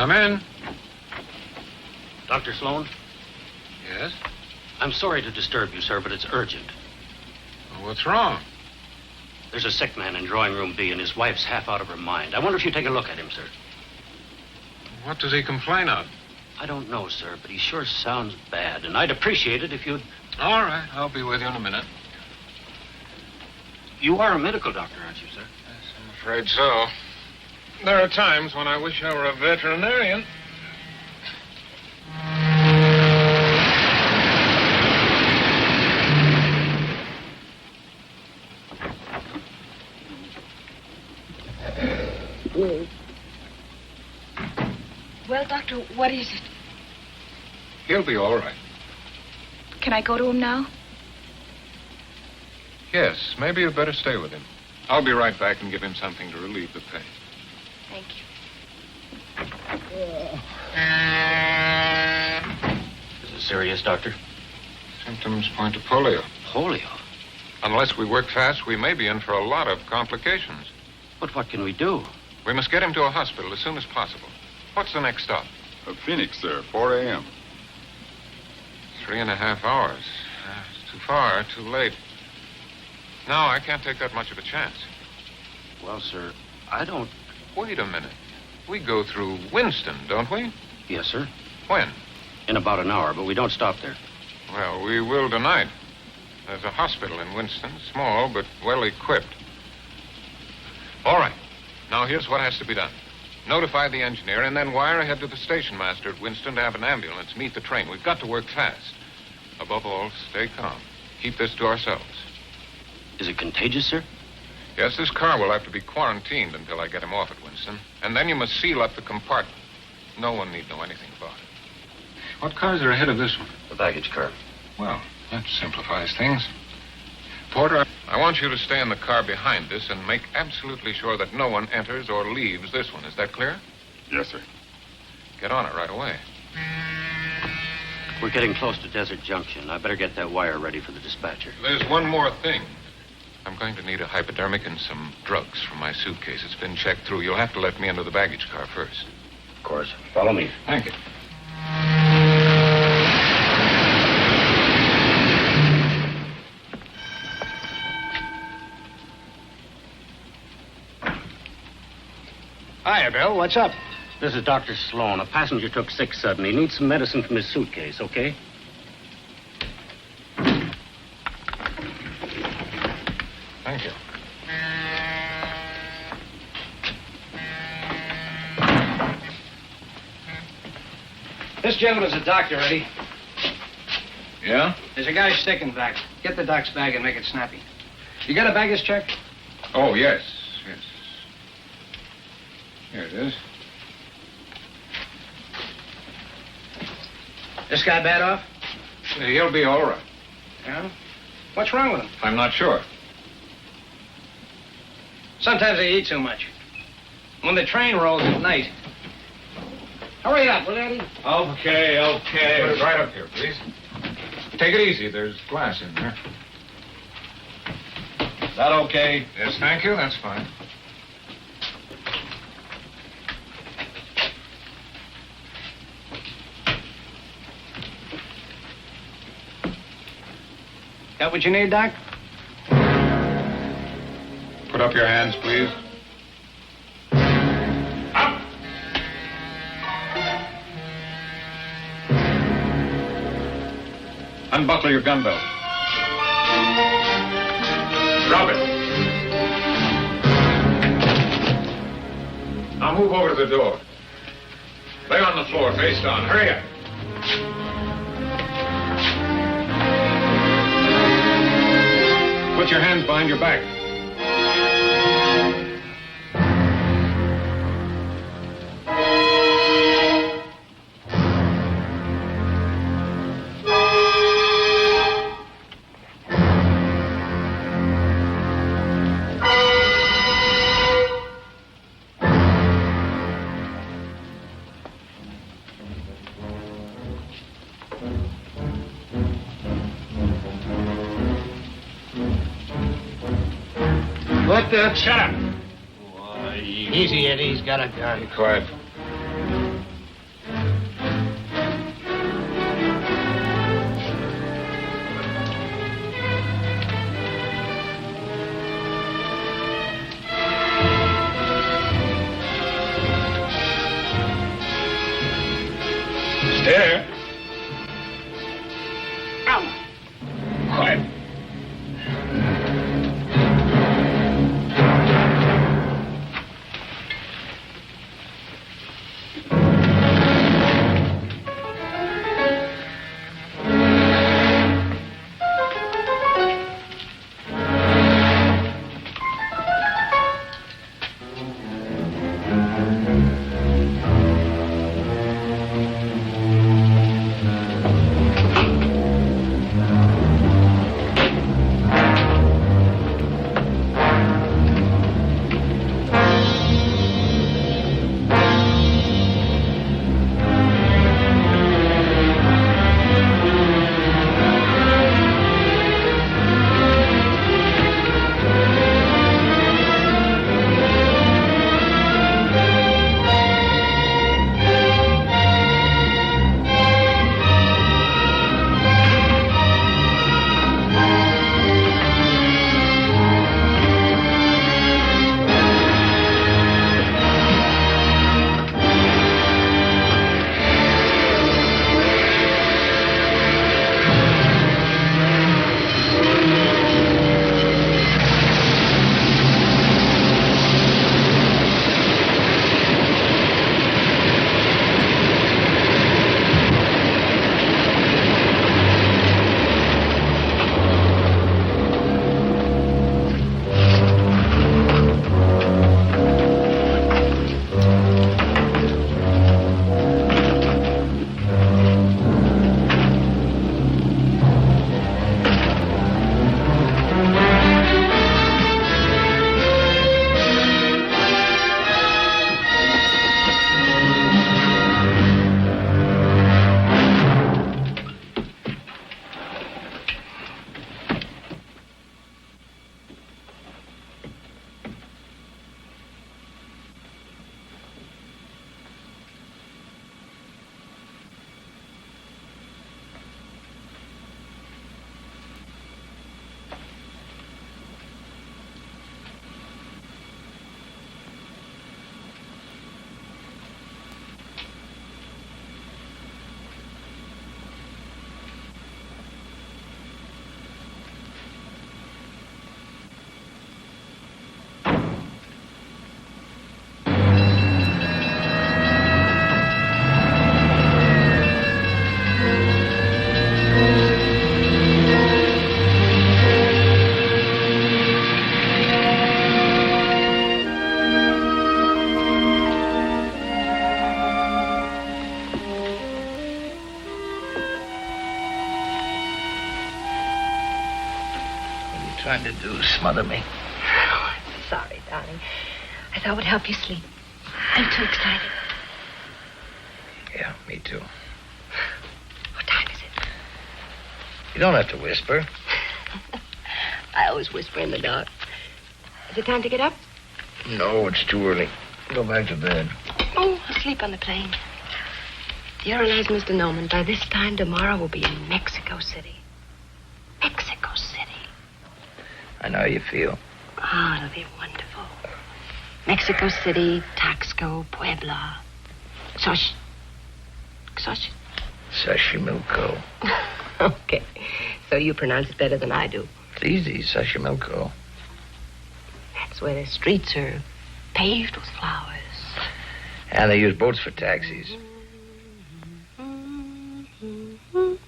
Come in. Dr. Sloan? Yes? I'm sorry to disturb you, sir, but it's urgent. Well, what's wrong? There's a sick man in drawing room B, and his wife's half out of her mind. I wonder if you'd take a look at him, sir. What does he complain of? I don't know, sir, but he sure sounds bad, and I'd appreciate it if you'd... All right, I'll be with you in a minute. You are a medical doctor, aren't you, sir? Yes, I'm afraid so. There are times when I wish I were a veterinarian. Well, Doctor, what is it? He'll be all right. Can I go to him now? Yes, maybe you'd better stay with him. I'll be right back and give him something to relieve the pain. Thank you. Is it serious, Doctor? Symptoms point to polio. Polio? Unless we work fast, we may be in for a lot of complications. But what can we do? We must get him to a hospital as soon as possible. What's the next stop? Phoenix, sir, 4 a.m. 3.5 hours. It's too far, too late. No, I can't take that much of a chance. Well, sir, I don't... Wait a minute. We go through Winston, don't we? Yes, sir. When? In about an hour, but we don't stop there. Well, we will tonight. There's a hospital in Winston, small but well equipped. All right. Now, here's what has to be done. Notify the engineer and then wire ahead to the station master at Winston to have an ambulance meet the train. We've got to work fast. Above all, stay calm. Keep this to ourselves. Is it contagious, sir? Yes, this car will have to be quarantined until I get him off at Winston. And then you must seal up the compartment. No one need know anything about it. What cars are ahead of this one? The baggage car. Well, that simplifies things. Porter, I want you to stay in the car behind this and make absolutely sure that no one enters or leaves this one. Is that clear? Yes, sir. Get on it right away. We're getting close to Desert Junction. I better get that wire ready for the dispatcher. There's one more thing. I'm going to need a hypodermic and some drugs from my suitcase. It's been checked through. You'll have to let me into the baggage car first. Of course. Follow me. Thank you. Hiya, Bill. What's up? This is Dr. Sloan. A passenger took sick suddenly. He needs some medicine from his suitcase, okay? Thank you. This gentleman's a doctor, Eddie. Yeah? There's a guy sick in back. Get the doc's bag and make it snappy. You got a baggage check? Oh, yes. Yes. Here it is. This guy bad off? He'll be all right. Yeah? What's wrong with him? I'm not sure. Sometimes they eat too much. When the train rolls at night. Hurry up, will you, Eddie? Okay. Put it right up here, please. Take it easy. There's glass in there. Is that okay? Yes, thank you. That's fine. That what you need, Doc? Put up your hands, please. Up! Unbuckle your gun belt. Drop it. Now move over to the door. Lay on the floor, face down. Hurry up. Put your hands behind your back. What the... Shut up. Why, easy, Eddie. He's got a gun. Be quiet. Stare. Ow. Quiet. Trying to do smother me. Oh, I'm sorry, darling. I thought it would help you sleep. I'm too excited. Yeah, me too. What time is it? You don't have to whisper. I always whisper in the dark. Is it time to get up? No, it's too early. Go back to bed. Oh, I'll sleep on the plane. Do you realize, Mr. Norman, by this time tomorrow we'll be in Mexico City. Mexico City. I know how you feel. Oh, it'll be wonderful. Mexico City, Taxco, Puebla. Xochimilco. Okay. So you pronounce it better than I do. It's easy, Xochimilco. That's where the streets are paved with flowers. And they use boats for taxis. You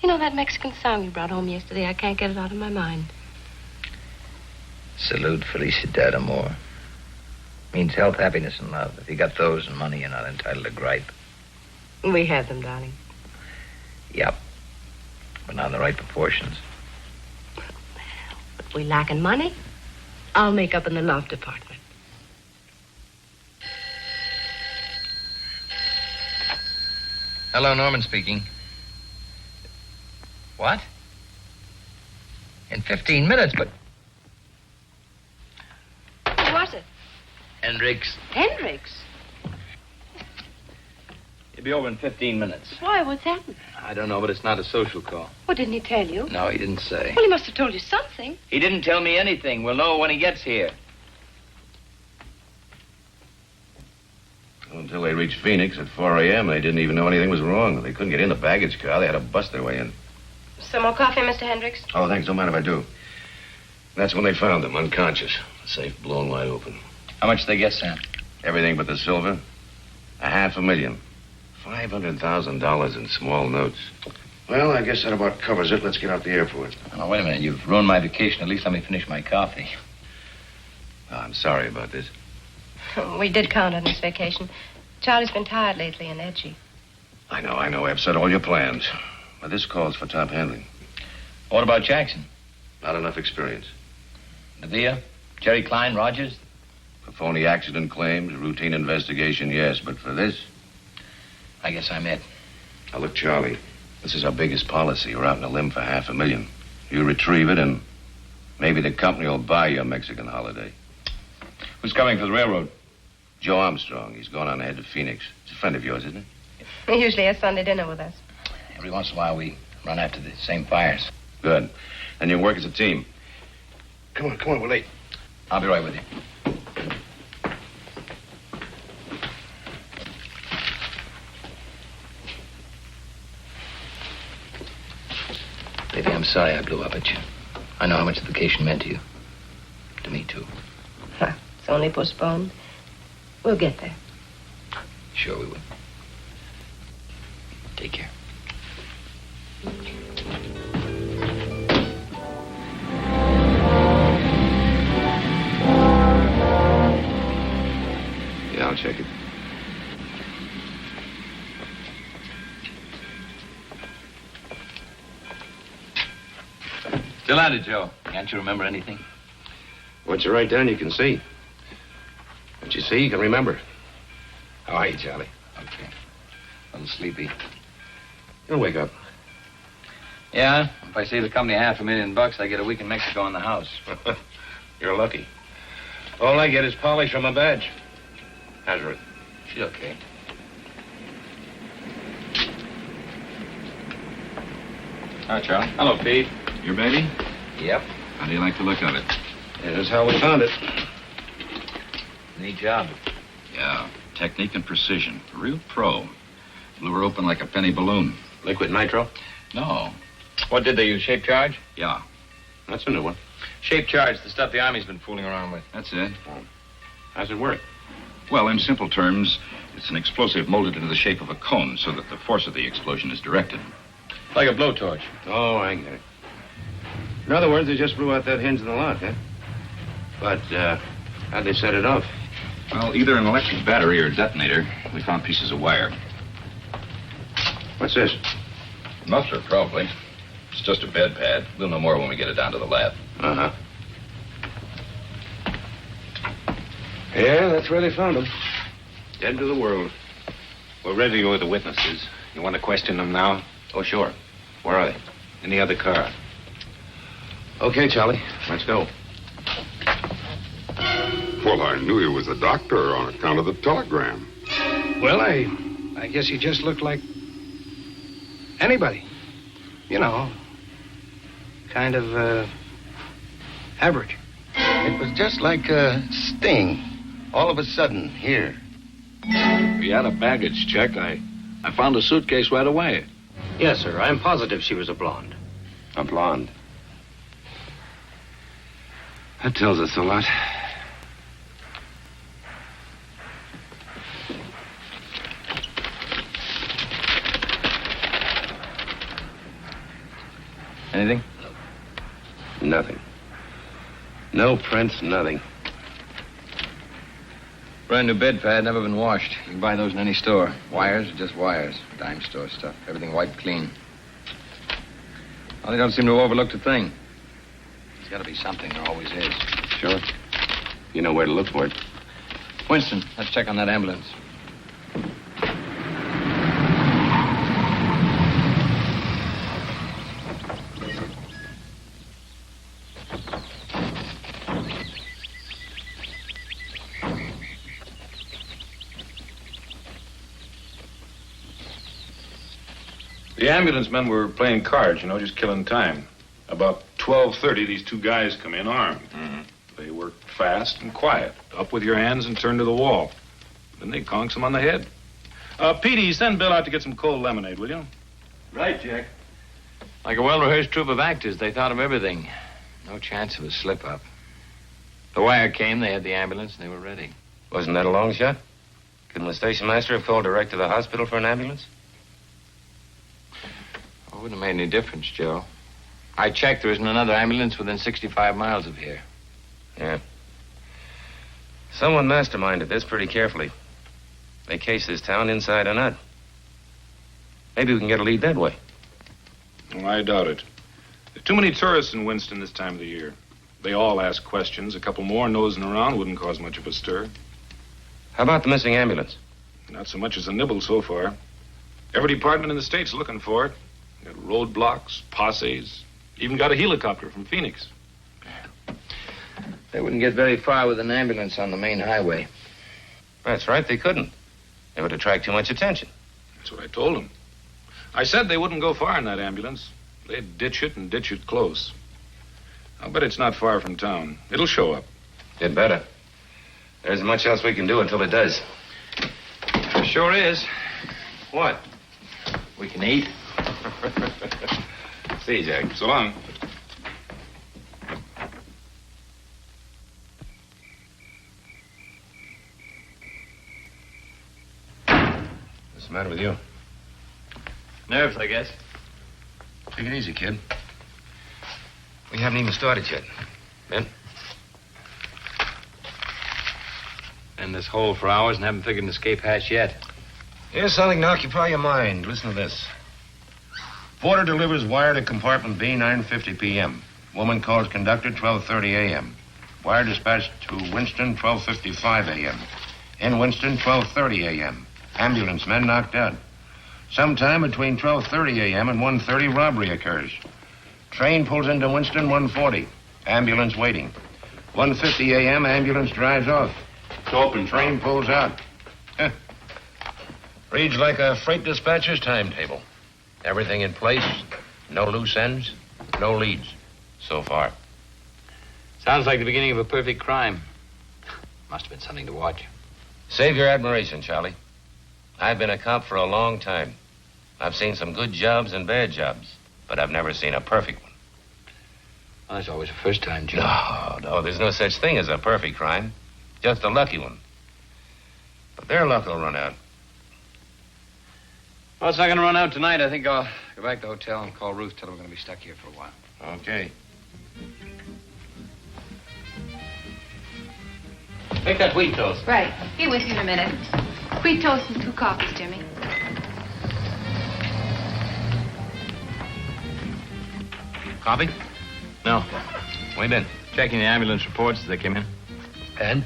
know that Mexican song you brought home yesterday? I can't get it out of my mind. Salud, felicidad, amor. Means health, happiness, and love. If you got those and money, you're not entitled to gripe. We have them, darling. Yep. But not in the right proportions. If we lack in money, I'll make up in the love department. Hello, Norman speaking. What? In 15 minutes, but... Who was it? Hendricks. Hendricks? He'll be over in 15 minutes. Why? What's happened? I don't know, but it's not a social call. Well, didn't he tell you? No, he didn't say. Well, he must have told you something. He didn't tell me anything. We'll know when he gets here. Until they reached Phoenix at 4 a.m., they didn't even know anything was wrong. They couldn't get in the baggage car. They had to bust their way in. Some more coffee, Mr. Hendricks? Oh, thanks. Don't mind if I do. That's when they found him, unconscious. The safe blown wide open. How much did they get, Sam? Everything but the silver. $500,000. $500,000 in small notes. Well, I guess that about covers it. Let's get out the airport. Oh, wait a minute. You've ruined my vacation. At least let me finish my coffee. Oh, I'm sorry about this. We did count on this vacation. Charlie's been tired lately and edgy. I know. I upset all your plans. But this calls for top handling. What about Jackson? Not enough experience. Nadia? Jerry Klein? Rogers? For phony accident claims, routine investigation, yes. But for this? I guess I'm it. Now, look, Charlie. This is our biggest policy. We're out on a limb for $500,000. You retrieve it, and maybe the company will buy you a Mexican holiday. Who's coming for the railroad? Joe Armstrong. He's gone on ahead to Phoenix. He's a friend of yours, isn't he? He usually has Sunday dinner with us. Every once in a while, we run after the same fires. Good. And you work as a team. Come on, we're late. I'll be right with you. Baby, I'm sorry I blew up at you. I know how much the vacation meant to you. To me, too. It's only postponed. We'll get there. Sure we will. Take care. Yeah, I'll check it. Still at it, Joe. Can't you remember anything? What you write down, you can see. What you see, you can remember. How are you, Charlie? Okay. A little sleepy. You'll wake up. Yeah, if I save the company $500,000, I get a week in Mexico in the house. You're lucky. All I get is polish from my badge. How's Ruth? She's okay. Hi, Charlie. Hello, Pete. Your baby? Yep. How do you like the look of it? Yeah, that's how we found it. Neat job. Yeah, technique and precision. A real pro. Blew her open like a penny balloon. Liquid nitro? No. What did they use, shape charge? Yeah, That's a new one. Shape charge, the stuff the Army's been fooling around with. that's it. How's it work? Well, in simple terms, it's an explosive molded into the shape of a cone so that the force of the explosion is directed. Like a blowtorch. Oh, I get it. In other words, they just blew out that hinge in the lock, huh? But, how'd they set it off? Well, either an electric battery or a detonator. We found pieces of wire. What's this? Muffler, probably. It's just a bed pad. We'll know more when we get it down to the lab. Uh-huh. Yeah, that's where they found him. Dead to the world. We're ready with the witnesses. You want to question them now? Oh, sure. Where are they? In the other car. Okay, Charlie. Let's go. Well, I knew he was a doctor on account of the telegram. Well, I guess he just looked like anybody. You know, kind of Average. It was just like a sting. All of a sudden, here. We had a baggage check. I found a suitcase right away. Yes, sir. I'm positive she was a blonde. A blonde. That tells us a lot. Anything? Nothing. No prints, nothing. Brand new bed pad, never been washed. You can buy those in any store. Wires, just wires. Dime store stuff. Everything wiped clean. Well, they don't seem to have overlooked a thing. There's got to be something. There always is. Sure. You know where to look for it. Winston, let's check on that ambulance. The ambulance men were playing cards, just killing time. About 12:30, these two guys come in armed. Mm-hmm. They worked fast and quiet. Up with your hands and turn to the wall. Then they conks them on the head. Petey, send Bill out to get some cold lemonade, will you? Right, Jack. Like a well-rehearsed troupe of actors, they thought of everything. No chance of a slip-up. The wire came, they had the ambulance, and they were ready. Wasn't that a long shot? Couldn't the station master have called direct to the hospital for an ambulance? It wouldn't have made any difference, Joe. I checked. There isn't another ambulance within 65 miles of here. Yeah. Someone masterminded this pretty carefully. They case this town inside and out. Maybe we can get a lead that way. Well, I doubt it. There are too many tourists in Winston this time of the year. They all ask questions. A couple more nosing around wouldn't cause much of a stir. How about the missing ambulance? Not so much as a nibble so far. Every department in the state's looking for it. Got roadblocks, posses, even got a helicopter from Phoenix. They wouldn't get very far with an ambulance on the main highway. That's right, they couldn't. It would attract too much attention. That's what I told them. I said they wouldn't go far in that ambulance. They'd ditch it and ditch it close. I'll bet it's not far from town. It'll show up. It better. There isn't much else we can do until it does. Sure is. What? We can eat. See you, Jack. So long. What's the matter with you? Nerves, I guess. Take it easy, kid. We haven't even started yet. Ben? In this hole for hours and haven't figured an escape hatch yet. Here's something to occupy your mind. Listen to this. Porter delivers wire to compartment B, 9:50 p.m. Woman calls conductor, 12:30 a.m. Wire dispatched to Winston, 12:55 a.m. In Winston, 12:30 a.m. Ambulance men knocked out. Sometime between 12:30 a.m. and 1:30, robbery occurs. Train pulls into Winston, 1:40. Ambulance waiting. 1:50 a.m., ambulance drives off. It's open. Train pulls out. Reads like a freight dispatcher's timetable. Everything in place, no loose ends, no leads. So far. Sounds like the beginning of a perfect crime. Must have been something to watch. Save your admiration, Charlie. I've been a cop for a long time. I've seen some good jobs and bad jobs, but I've never seen a perfect one. Well, there's always a first time, Joe. No, there's no such thing as a perfect crime. Just a lucky one. But their luck will run out. Well, it's not going to run out tonight. I think I'll go back to the hotel and call Ruth, tell her we're going to be stuck here for a while. Okay. Make that wheat toast. Right. Be with you in a minute. Wheat toast and 2 coffees, Jimmy. Coffee? No. Where you been? Checking the ambulance reports as they came in. And?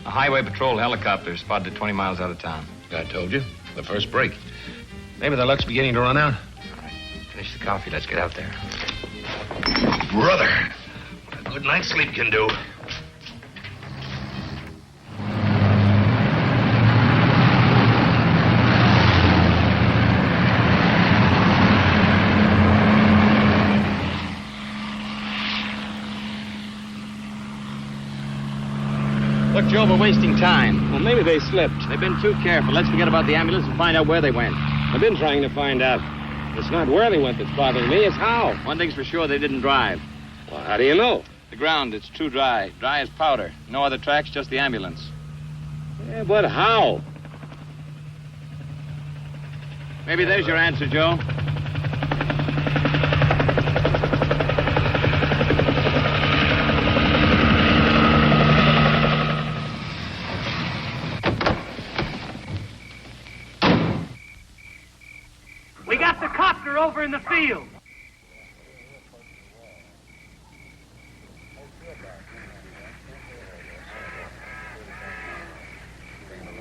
A highway patrol helicopter spotted 20 miles out of town. I told you. The first break. Maybe the luck's beginning to run out. All right. Finish the coffee. Let's get out there. Brother, what a good night's sleep can do. Joe, we're wasting time. Well, maybe they slipped. They've been too careful. Let's forget about the ambulance and find out where they went. I've been trying to find out. It's not where they went that's bothering me, it's how. One thing's for sure, they didn't drive. Well, how do you know? The ground, it's too dry. Dry as powder. No other tracks, just the ambulance. Yeah, but how? Maybe there's your answer, Joe. We got the copter over in the field.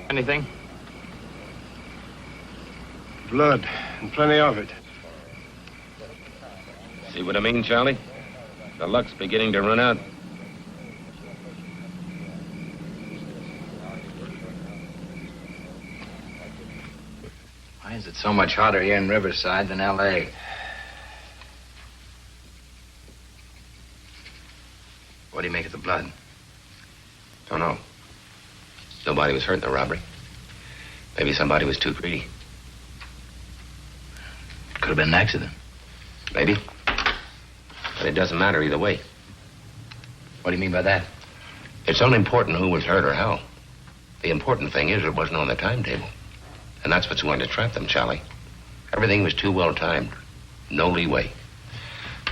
Anything? Blood, and plenty of it. See what I mean, Charlie? The luck's beginning to run out. Why is it so much hotter here in Riverside than L.A.? What do you make of the blood? Don't know. Nobody was hurt in the robbery. Maybe somebody was too greedy. Could have been an accident. Maybe. But it doesn't matter either way. What do you mean by that? It's unimportant who was hurt or how. The important thing is it wasn't on the timetable. And that's what's going to trap them, Charlie. Everything was too well timed. No leeway.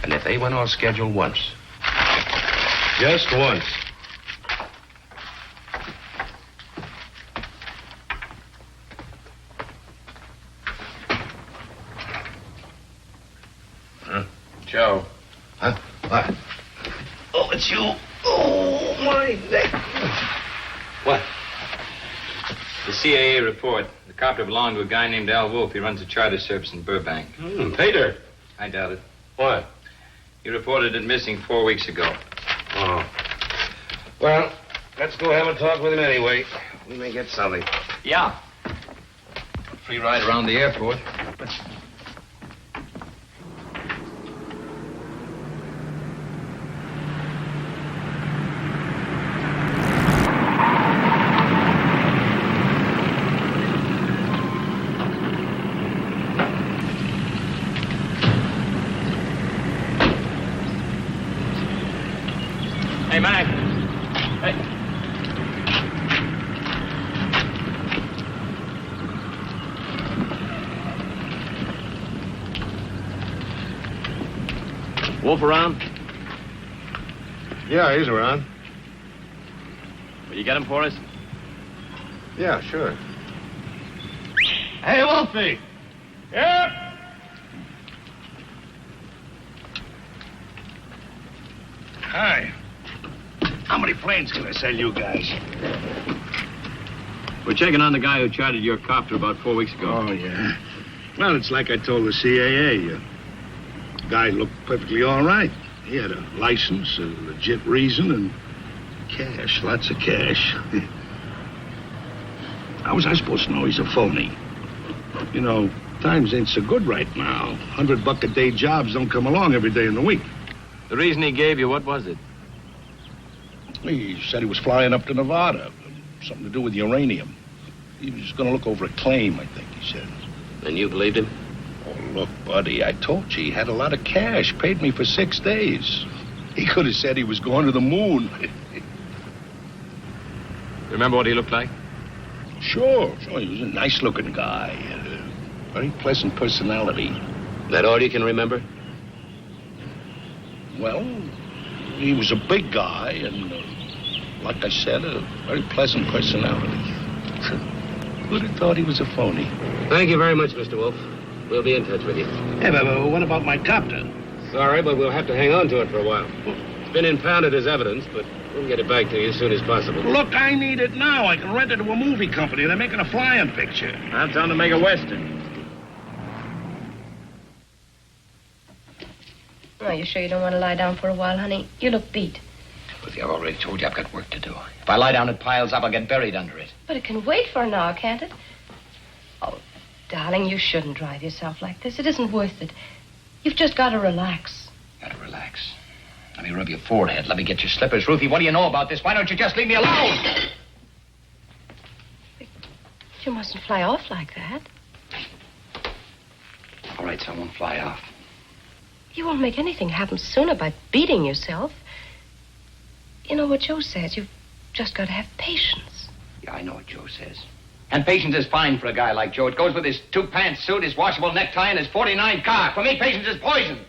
And if they went off schedule once... Just once. Joe. Huh? What? Oh, it's you. Oh, my neck. What? The CAA report. The copter belonged to a guy named Al Wolf. He runs a charter service in Burbank. Peter. I doubt it. What? He reported it missing 4 weeks ago. Oh. Well, let's go have a talk with him anyway. We may get something. Yeah. Free ride around the airport. Hey, Mac. Hey. Wolf around? Yeah, he's around. Will you get him for us? Yeah, sure. Hey, Wolfie. Yep. Hi. How many planes can I sell you guys? We're checking on the guy who chartered your copter about 4 weeks ago. Oh, yeah. Well, it's like I told the CAA. The guy looked perfectly all right. He had a license, a legit reason, and cash, lots of cash. How was I supposed to know he's a phony? You know, times ain't so good right now. $100-a-day jobs don't come along every day in the week. The reason he gave you, what was it? He said he was flying up to Nevada. Something to do with uranium. He was going to look over a claim, I think he said. And you believed him? Oh, look, buddy, I told you he had a lot of cash. Paid me for 6 days. He could have said he was going to the moon. Remember what he looked like? Sure. He was a nice-looking guy. Had a very pleasant personality. That all you can remember? Well, he was a big guy and, like I said, a very pleasant personality. Who'd have thought he was a phony? Thank you very much, Mr. Wolf. We'll be in touch with you. Hey, but what about my copter? Sorry, but we'll have to hang on to it for a while. It's been impounded as evidence, but we'll get it back to you as soon as possible. Look, I need it now. I can rent it to a movie company. They're making a flying picture. I'm trying to make a Western. Oh, you sure you don't want to lie down for a while, honey? You look beat. Ruthie, I've already told you I've got work to do. If I lie down, it piles up. I'll get buried under it. But it can wait for an hour, can't it? Oh, darling, you shouldn't drive yourself like this. It isn't worth it. You've just got to relax. Got to relax. Let me rub your forehead. Let me get your slippers. Ruthie, what do you know about this? Why don't you just leave me alone? You mustn't fly off like that. All right, so I won't fly off. You won't make anything happen sooner by beating yourself. You know what Joe says. You've just got to have patience. Yeah, I know what Joe says. And patience is fine for a guy like Joe. It goes with his 2-pants suit, his washable necktie, and his 49 car. For me, patience is poison.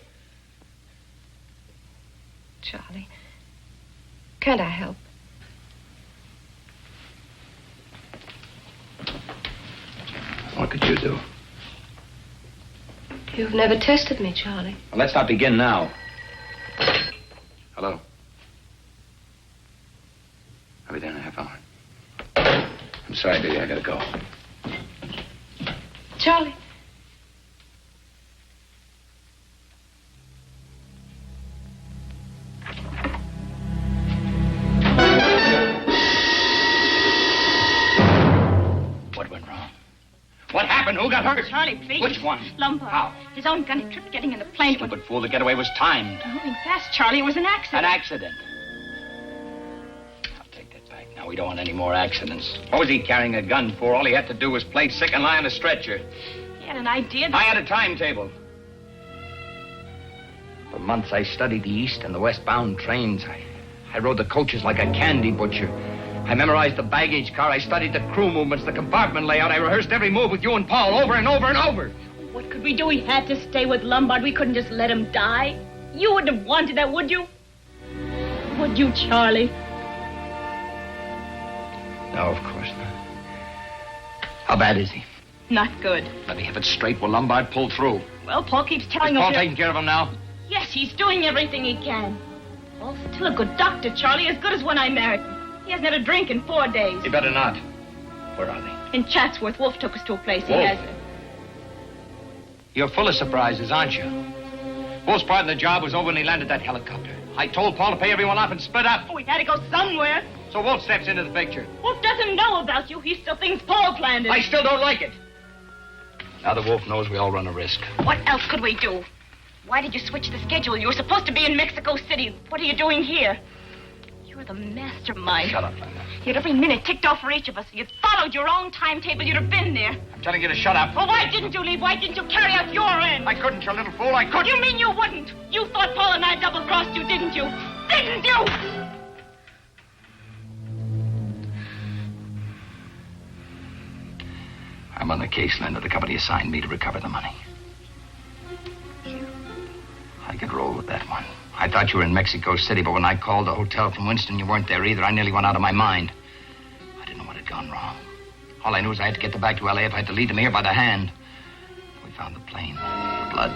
Charlie, can't I help? What could you do? You've never tested me, Charlie. Well, let's not begin now. Hello? I'll be there in a half hour. I'm sorry, dearie. I gotta go. Charlie. What went wrong? What happened? Who got hurt? Charlie, please. Which one? Lombard. How? His own gun tripped getting in the plane. Stupid fool. The getaway was timed. Moving fast, Charlie. It was an accident. An accident. I'll take that back. Now, we don't want any more accidents. What was he carrying a gun for? All he had to do was play sick and lie on a stretcher. He had an idea that... I had a timetable. For months, I studied the east and the westbound trains. I rode the coaches like a candy butcher. I memorized the baggage car. I studied the crew movements, the compartment layout. I rehearsed every move with you and Paul over and over and over. What could we do? We had to stay with Lombard. We couldn't just let him die. You wouldn't have wanted that, would you? Would you, Charlie? No, of course not. How bad is he? Not good. Let me have it straight. Will Lombard pull through? Well, Paul keeps telling Is us... Paul taking care of him now? Yes, he's doing everything he can. Paul's still a good doctor, Charlie, as good as when I married him. He hasn't had a drink in 4 days. He better not. Where are they? In Chatsworth, Wolf took us to a place he Wolf? has. You're full of surprises, aren't you? Wolf's part of the job was over when he landed that helicopter. I told Paul to pay everyone off and split up. Oh, we had to go somewhere. So Wolf steps into the picture. Wolf doesn't know about you. He still thinks Paul planned it. I still don't like it. Now that Wolf knows, we all run a risk. What else could we do? Why did you switch the schedule? You were supposed to be in Mexico City. What are you doing here? You're the mastermind. Shut up, Linda. Yet every minute ticked off for each of us. You'd followed your own timetable. You'd have been there. I'm telling you to shut up. Well, why didn't you leave? Why didn't you carry out your end? I couldn't, you little fool. I couldn't. You mean you wouldn't? You thought Paul and I double-crossed you, didn't you? Didn't you? I'm on the case, Linda. The company assigned me to recover the money. I could roll with that one. I thought you were in Mexico City, but when I called the hotel from Winston, you weren't there either. I nearly went out of my mind. I didn't know what had gone wrong. All I knew is I had to get them back to L.A. if I had to lead them here by the hand. We found the plane. The blood.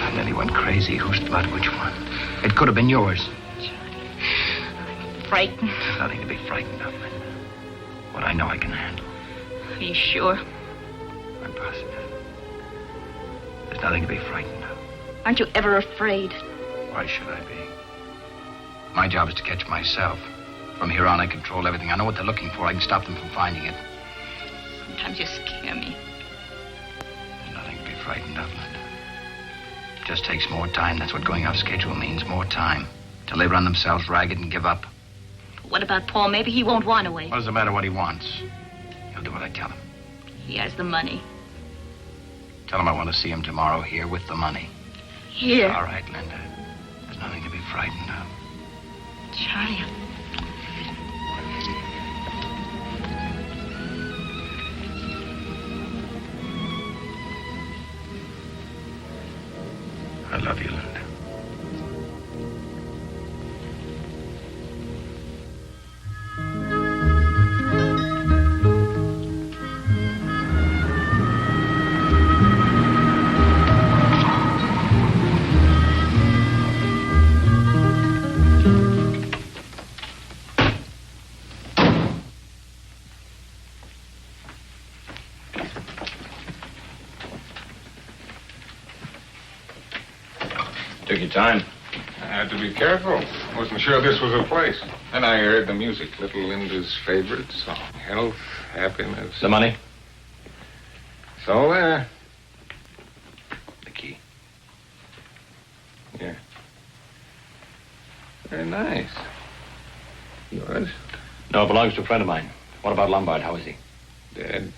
I nearly went crazy. Whose blood? Which one? It could have been yours. I'm frightened. There's nothing to be frightened of, Linda. What I know I can handle. Are you sure? I'm positive. There's nothing to be frightened of. Aren't you ever afraid? Why should I be? My job is to catch myself. From here on, I control everything. I know what they're looking for. I can stop them from finding it. Sometimes you scare me. There's nothing to be frightened of, Linda. It just takes more time. That's what going off schedule means. More time. Till they run themselves ragged and give up. What about Paul? Maybe he won't want to wait. What does it matter what he wants? He'll do what I tell him. He has the money. Tell him I want to see him tomorrow here with the money. Here? All right, Linda. There's nothing to be frightened of. Charlie. I love you, Linda. Took your time. I had to be careful. Wasn't sure this was a place. Then I heard the music, little Linda's favorite song. Health, happiness. The money? It's all there. The key. Yeah. Very nice. Yours? No, it belongs to a friend of mine. What about Lombard? How is he? Dead.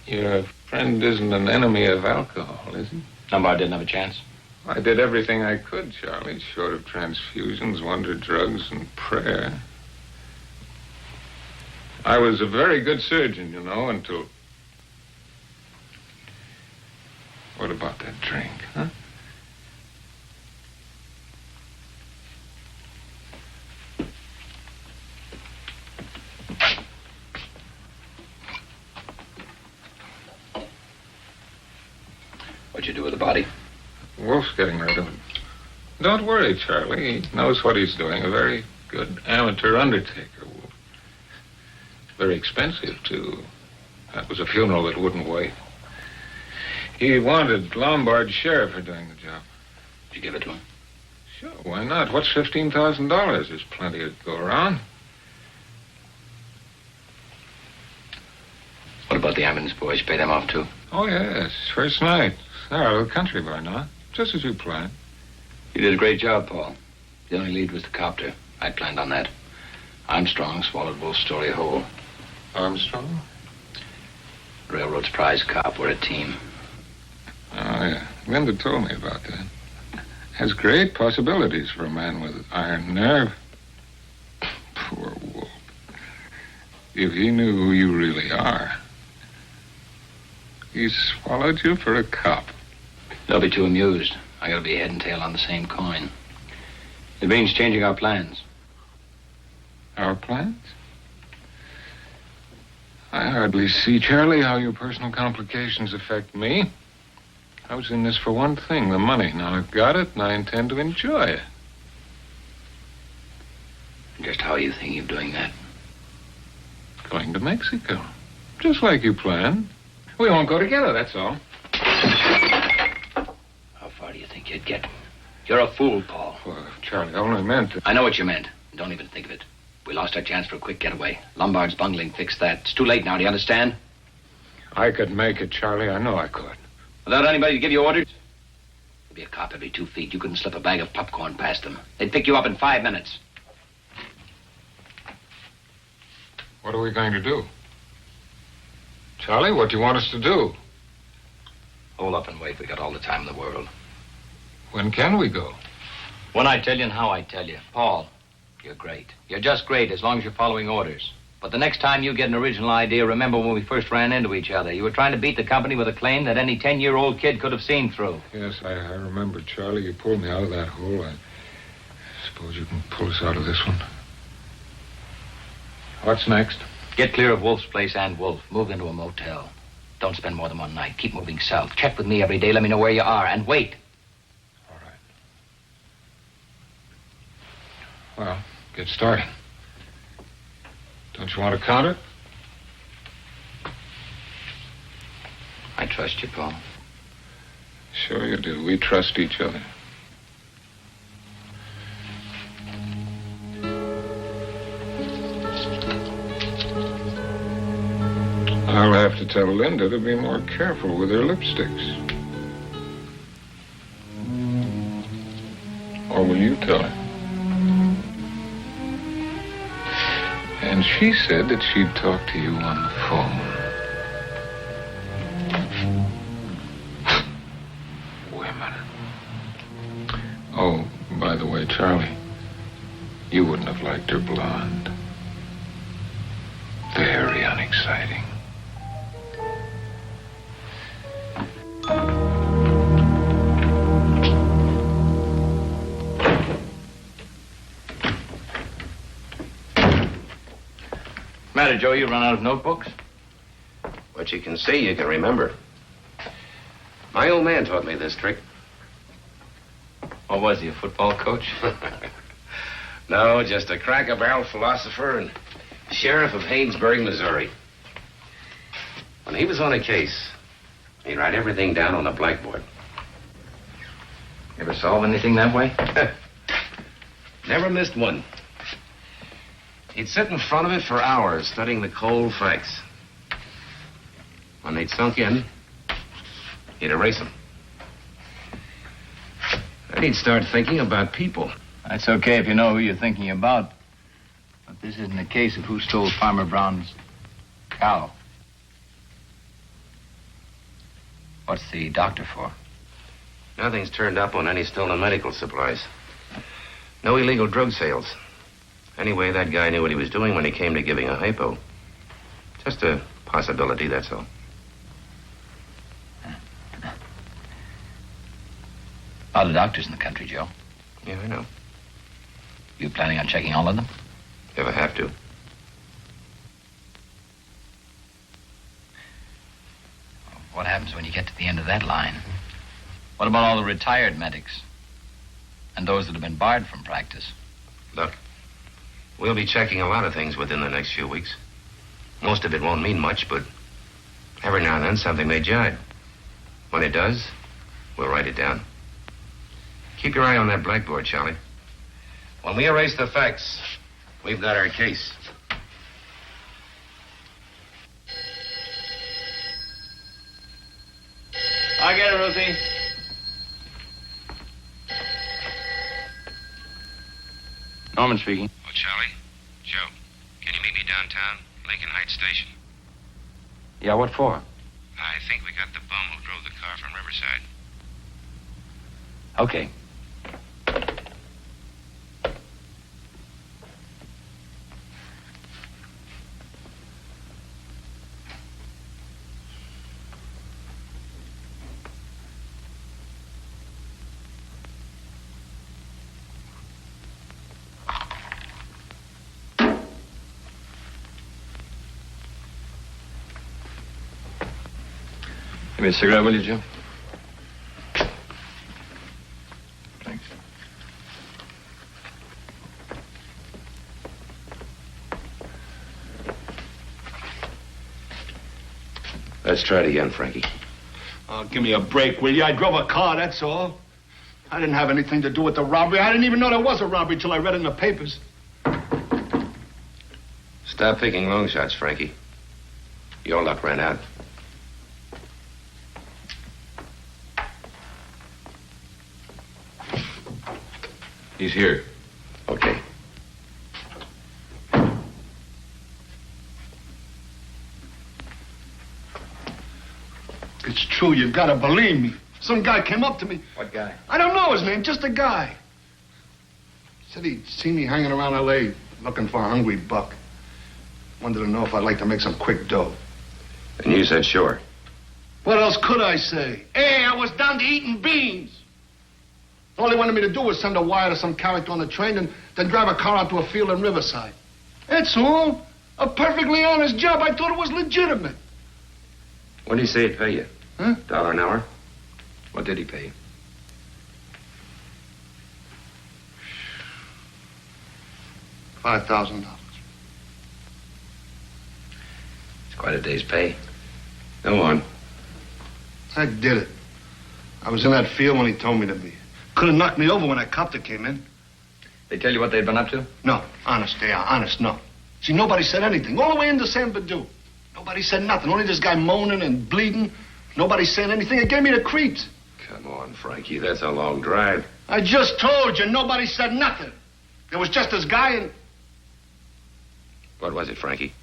Your friend isn't an enemy of alcohol, is he? Lombard didn't have a chance. I did everything I could, Charlie, short of transfusions, wonder drugs, and prayer. I was a very good surgeon, you know, until... What about that drink, huh? What'd you do with the body? Wolf's getting rid of it. Don't worry, Charlie. He knows what he's doing. A very good amateur undertaker, Wolf. Very expensive, too. That was a funeral that wouldn't wait. He wanted Lombard's share for doing the job. Did you give it to him? Sure, why not? What's $15,000? There's plenty to go around. What about the ambulance boys? You pay them off, too? Oh, yes. First night. They're out of the country by now. Just as you planned. You did a great job, Paul. The only lead was the copter. I planned on that. Armstrong swallowed Wolf's story whole. Armstrong? Railroad's prize cop. We're a team. Oh, yeah. Linda told me about that. Has great possibilities for a man with iron nerve. Poor Wolf. If he knew who you really are. He swallowed you for a cop. They'll be too amused. I gotta be head and tail on the same coin. It means changing our plans. Our plans? I hardly see, Charlie, how your personal complications affect me. I was in this for one thing, the money. Now I've got it, and I intend to enjoy it. Just how are you thinking of doing that? Going to Mexico. Just like you planned. We won't go together, that's all. How far do you think you'd get? You're a fool, Paul. Well, Charlie, I only meant to... I know what you meant. Don't even think of it. We lost our chance for a quick getaway. Lombard's bungling fixed that. It's too late now, do you understand? I could make it, Charlie. I know I could. Without anybody to give you orders? There'd be a cop every 2 feet. You couldn't slip a bag of popcorn past them. They'd pick you up in 5 minutes. What are we going to do? Charlie, what do you want us to do? Hold up and wait. We got all the time in the world. When can we go? When I tell you and how I tell you. Paul, you're great. You're just great as long as you're following orders. But the next time you get an original idea, remember when we first ran into each other. You were trying to beat the company with a claim that any 10-year-old kid could have seen through. Yes, I remember, Charlie. You pulled me out of that hole. I suppose you can pull us out of this one. What's next? Get clear of Wolf's place and Wolf. Move into a motel. Don't spend more than one night. Keep moving south. Check with me every day. Let me know where you are. And wait. All right. Well, get started. Don't you want to count it? I trust you, Paul. Sure you do. We trust each other. I'll have to tell Linda to be more careful with her lipsticks. Or will you tell her? And she said that she'd talk to you on the phone. Women. Oh, by the way, Charlie, you wouldn't have liked her blonde. Very unexciting. Matter, Joe, you run out of notebooks? What you can see, you can remember. My old man taught me this trick. What was he, a football coach? No, just a cracker-barrel philosopher and sheriff of Haynesburg, Missouri. When he was on a case, he'd write everything down on a blackboard. Ever solve anything that way? Never missed one. He'd sit in front of it for hours, studying the cold facts. When they'd sunk in, he'd erase them. Then he'd start thinking about people. That's okay if you know who you're thinking about. But This isn't a case of who stole Farmer Brown's cow. What's the doctor for? Nothing's turned up on any stolen medical supplies. No illegal drug sales. Anyway, that guy knew what he was doing when he came to giving a hypo. Just a possibility, that's all. A lot of doctors in the country, Joe. Yeah, I know. You planning on checking all of them? If I have to. What happens when you get to the end of that line? What about all the retired medics? And those that have been barred from practice? Look, we'll be checking a lot of things within the next few weeks. Most of it won't mean much, but every now and then something may jibe. When it does, we'll write it down. Keep your eye on that blackboard, Charlie. When we erase the facts, we've got our case. I get it, Rosie. Norman speaking. Oh, Charlie? Joe, can you meet me downtown, Lincoln Heights Station? Yeah, what for? I think we got the bum who drove the car from Riverside. Okay. Give me a cigarette, will you, Joe? Thanks. Let's try it again, Frankie. Oh, give me a break, will you? I drove a car, that's all. I didn't have anything to do with the robbery. I didn't even know there was a robbery till I read it in the papers. Stop picking long shots, Frankie. Your luck ran out. He's here. Okay. It's true, you've got to believe me. Some guy came up to me. What guy? I don't know his name, just a guy. Said he'd seen me hanging around L.A. looking for a hungry buck. Wanted to know if I'd like to make some quick dough. And you said sure. What else could I say? Hey, I was down to eating beans. All he wanted me to do was send a wire to some character on the train and then drive a car out to a field in Riverside. That's all. A perfectly honest job. I thought it was legitimate. What did he say he'd pay you? Huh? $1 an hour? What did he pay you? $5,000. It's quite a day's pay. Go on. I did it. I was in that field when he told me to be. Could have knocked me over when that copter came in. They tell you what they'd been up to? No, honest, they are. Honest, no. See, nobody said anything. All the way into San Badu. Nobody said nothing. Only this guy moaning and bleeding. Nobody saying anything. It gave me the creeps. Come on, Frankie. That's a long drive. I just told you, nobody said nothing. There was just this guy and... What was it, Frankie?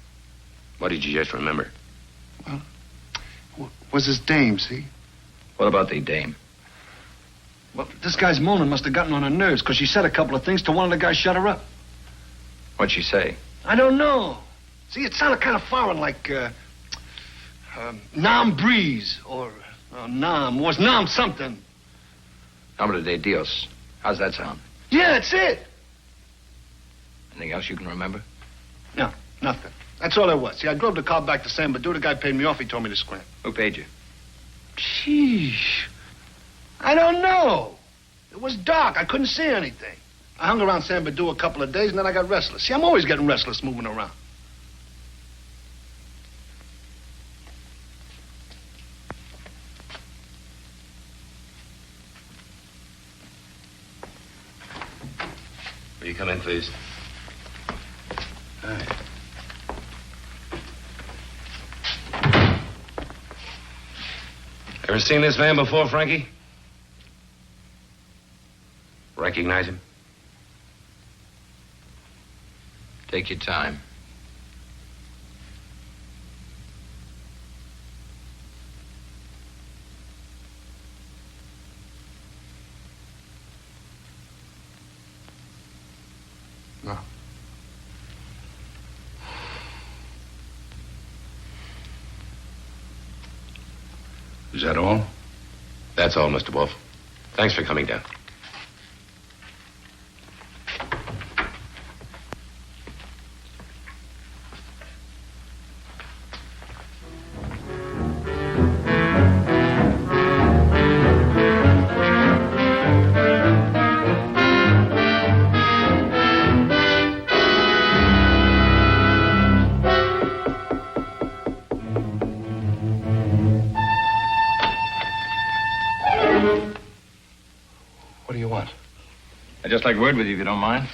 What did you just remember? Well, was his dame, see? What about the dame? Well, this guy's moaning must have gotten on her nerves because she said a couple of things to one of the guys shut her up. What'd she say? I don't know. See, it sounded kind of foreign, like, Nam Breeze, or Nam. Was Nam something? Nombre de Dios. How's that sound? Yeah, that's it. Anything else you can remember? No, nothing. That's all there was. See, I drove the car back to San Badu. The guy paid me off. He told me to scram. Who paid you? Sheesh. I don't know. It was dark. I couldn't see anything. I hung around San Badu a couple of days, and then I got restless. See, I'm always getting restless moving around. Will you come in, please? All right. Ever seen this man before, Frankie? Recognize him? Take your time. No. Is that all? That's all, Mr. Wolf. Thanks for coming down. What do you want? I'd just like word with you if you don't mind.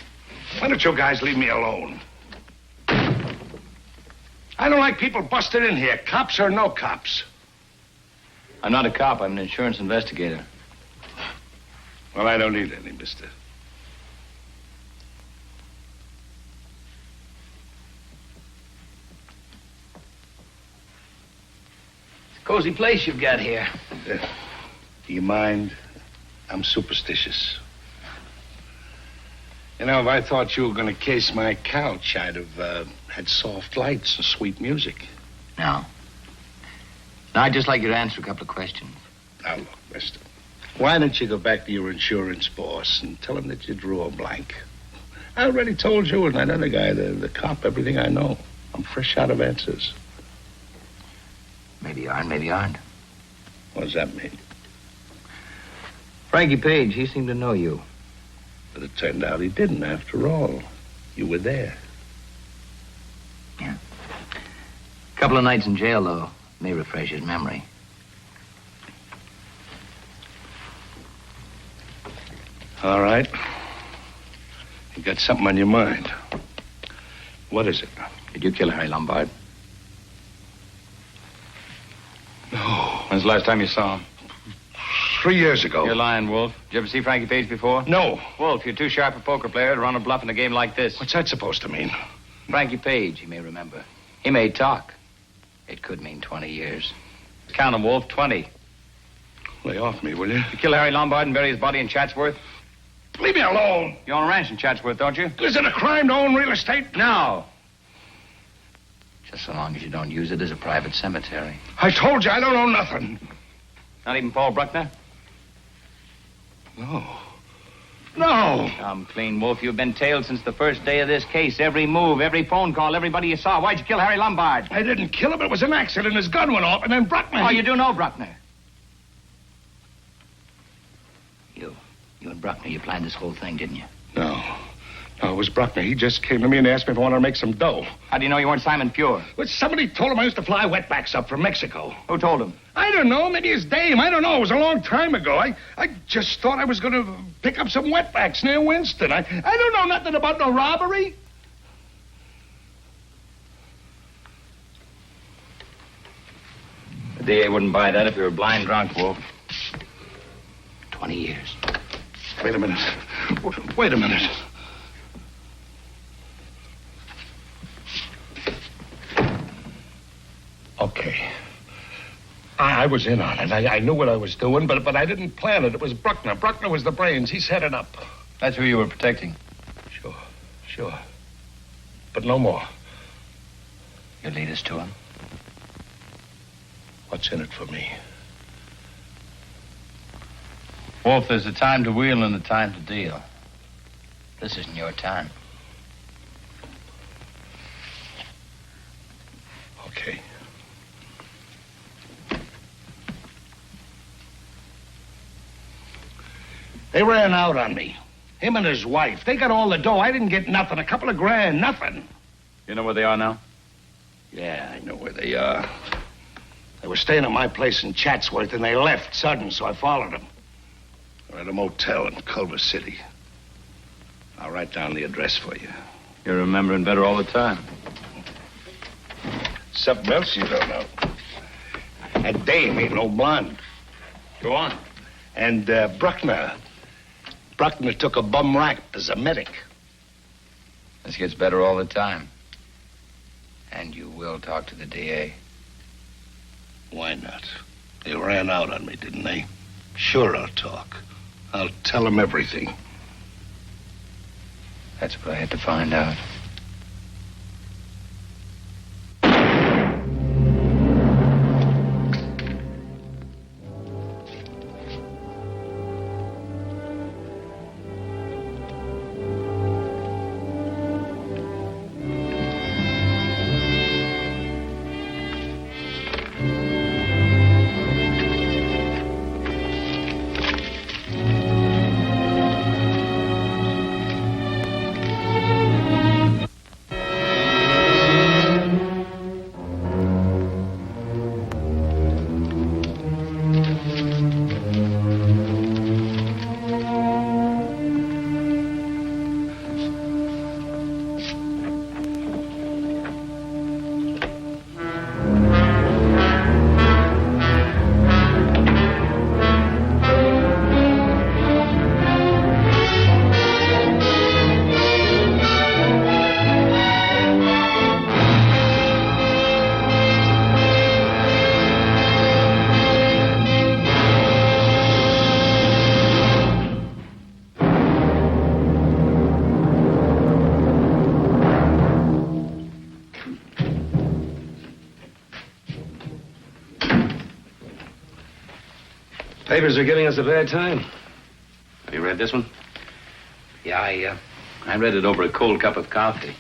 Why don't you guys leave me alone? I don't like people busting in here, cops or no cops. I'm not a cop. I'm an insurance investigator. Well, I don't need any, mister. It's a cozy place you've got here. Do you mind? I'm superstitious. You know, if I thought you were going to case my couch, I'd have had soft lights and sweet music. No. No, I'd just like you to answer a couple of questions. Now, look, mister. Why don't you go back to your insurance boss and tell him that you drew a blank? I already told you and that other guy, the cop, everything I know. I'm fresh out of answers. Maybe you are and maybe you aren't. What does that mean? Frankie Page, he seemed to know you. But it turned out he didn't, after all. You were there. Yeah. A couple of nights in jail, though, may refresh his memory. All right. You got something on your mind. What is it? Did you kill Harry Lombard? No. When's the last time you saw him? 3 years ago. You're lying, Wolf. Did you ever see Frankie Page before? No. Wolf, you're too sharp a poker player to run a bluff in a game like this. What's that supposed to mean? Frankie Page, you may remember. He may talk. It could mean 20 years. Count him, Wolf. 20. Lay off me, will you? You kill Harry Lombard and bury his body in Chatsworth? Leave me alone. You own a ranch in Chatsworth, don't you? Is it a crime to own real estate? No. Just so long as you don't use it as a private cemetery. I told you I don't own nothing. Not even Paul Bruckner? No. No. Come clean, Wolf. You've been tailed since the first day of this case. Every move, every phone call, everybody you saw. Why'd you kill Harry Lombard? I didn't kill him. It was an accident. His gun went off, and then Bruckner... Oh, you do know Bruckner? You and Bruckner, you planned this whole thing, didn't you? No. No, it was Bruckner. He just came to me and asked me if I wanted to make some dough. How do you know you weren't Simon Pure? Well, somebody told him I used to fly wetbacks up from Mexico. Who told him? I don't know. Maybe his dame. I don't know. It was a long time ago. I just thought I was going to pick up some wetbacks near Winston. I don't know nothing about no robbery. The DA wouldn't buy that if you were blind drunk, Wolf. 20 years. Wait a minute. Wait a minute. Okay. I was in on it. I knew what I was doing, but I didn't plan it. It was Bruckner. Bruckner was the brains. He set it up. That's who you were protecting. Sure. But no more. You lead us to him? What's in it for me? Wolf, there's a time to wheel and a time to deal. This isn't your time. Okay. They ran out on me. Him and his wife. They got all the dough. I didn't get nothing. A couple of grand. Nothing. You know where they are now? Yeah, I know where they are. They were staying at my place in Chatsworth, and they left sudden, so I followed them. They're at a motel in Culver City. I'll write down the address for you. You're remembering better all the time. Something else you don't know. That dame ain't no blonde. Go on. And Bruckner took a bum rap as a medic. This gets better all the time. And you will talk to the DA. Why not? They ran out on me, didn't they? Sure, I'll talk. I'll tell them everything. That's what I had to find out. Papers are giving us a bad time. Have you read this one? Yeah, I read it over a cold cup of coffee.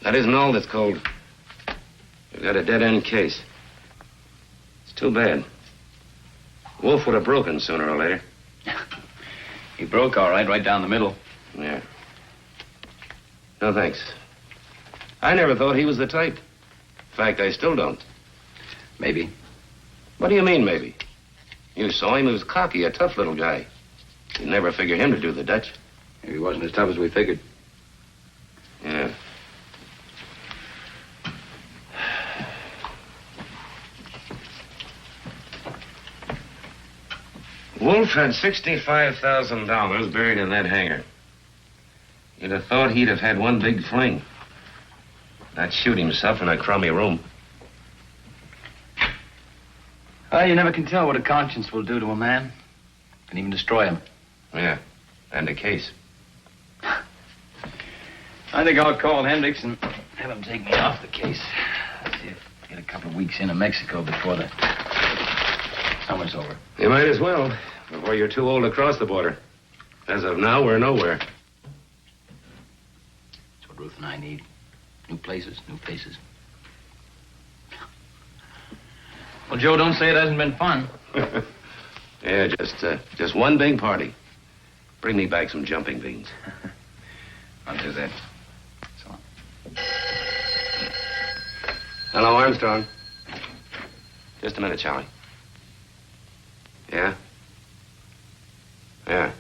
That isn't all that's cold. We've got a dead-end case. It's too bad. Wolf would have broken sooner or later. He broke all right down the middle. Yeah. No, thanks. I never thought he was the type. In fact, I still don't. Maybe. What do you mean, maybe? You saw him. He was cocky, a tough little guy. You'd never figure him to do the Dutch. Maybe he wasn't as tough as we figured. Yeah. Wolf had $65,000 buried in that hangar. You'd have thought he'd have had one big fling. Not shoot himself in a crummy room. Well, you never can tell what a conscience will do to a man. Can even destroy him. Yeah, and a case. I think I'll call Hendricks and have him take me off the case. See if I get a couple of weeks into Mexico before the summer's over. You might as well, before you're too old to cross the border. As of now, we're nowhere. That's what Ruth and I need. New places, new faces. Well, Joe, don't say it hasn't been fun. Yeah, just one big party. Bring me back some jumping beans. I'll do that. So. Hello, Armstrong. Just a minute, Charlie. Yeah? Yeah.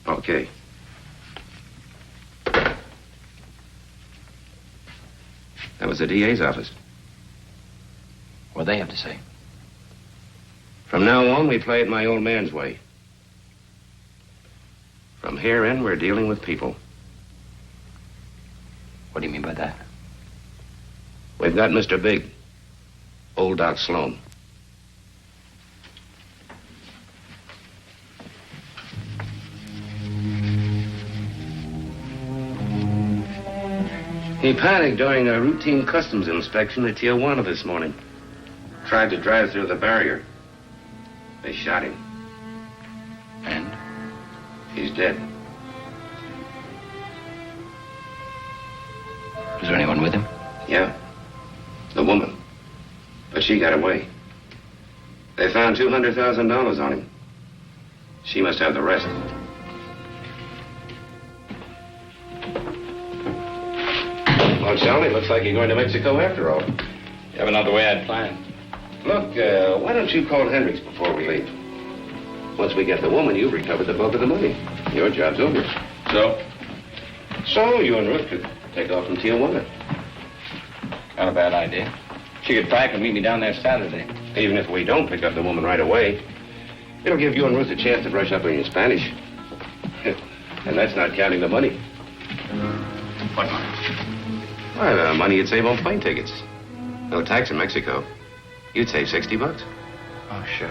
Okay. That was the DA's office. What do they have to say? From now on, we play it my old man's way. From here in, we're dealing with people. What do you mean by that? We've got Mr. Big, old Doc Sloan. He panicked during a routine customs inspection at Tijuana this morning. Tried to drive through the barrier. They shot him. And? He's dead. Was there anyone with him? Yeah. The woman. But she got away. They found $200,000 on him. She must have the rest. Well, Charlie, looks like you're going to Mexico after all. Yeah, but not the way I'd planned. Look, why don't you call Hendricks before we leave? Once we get the woman, you've recovered the bulk of the money. Your job's over. So? So you and Ruth could take off from Tijuana. Not a bad idea. She could pack and meet me down there Saturday. Even if we don't pick up the woman right away, it'll give you and Ruth a chance to brush up on your Spanish. And that's not counting the money. What money? Why, the money you'd save on plane tickets. No tax in Mexico. You'd save $60. Oh, sure.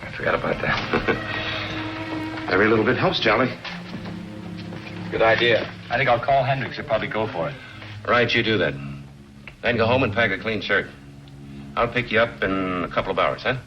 I forgot about that. Every little bit helps, Charlie. Good idea. I think I'll call Hendricks. He'll probably go for it. Right, you do that. Then go home and pack a clean shirt. I'll pick you up in a couple of hours, huh?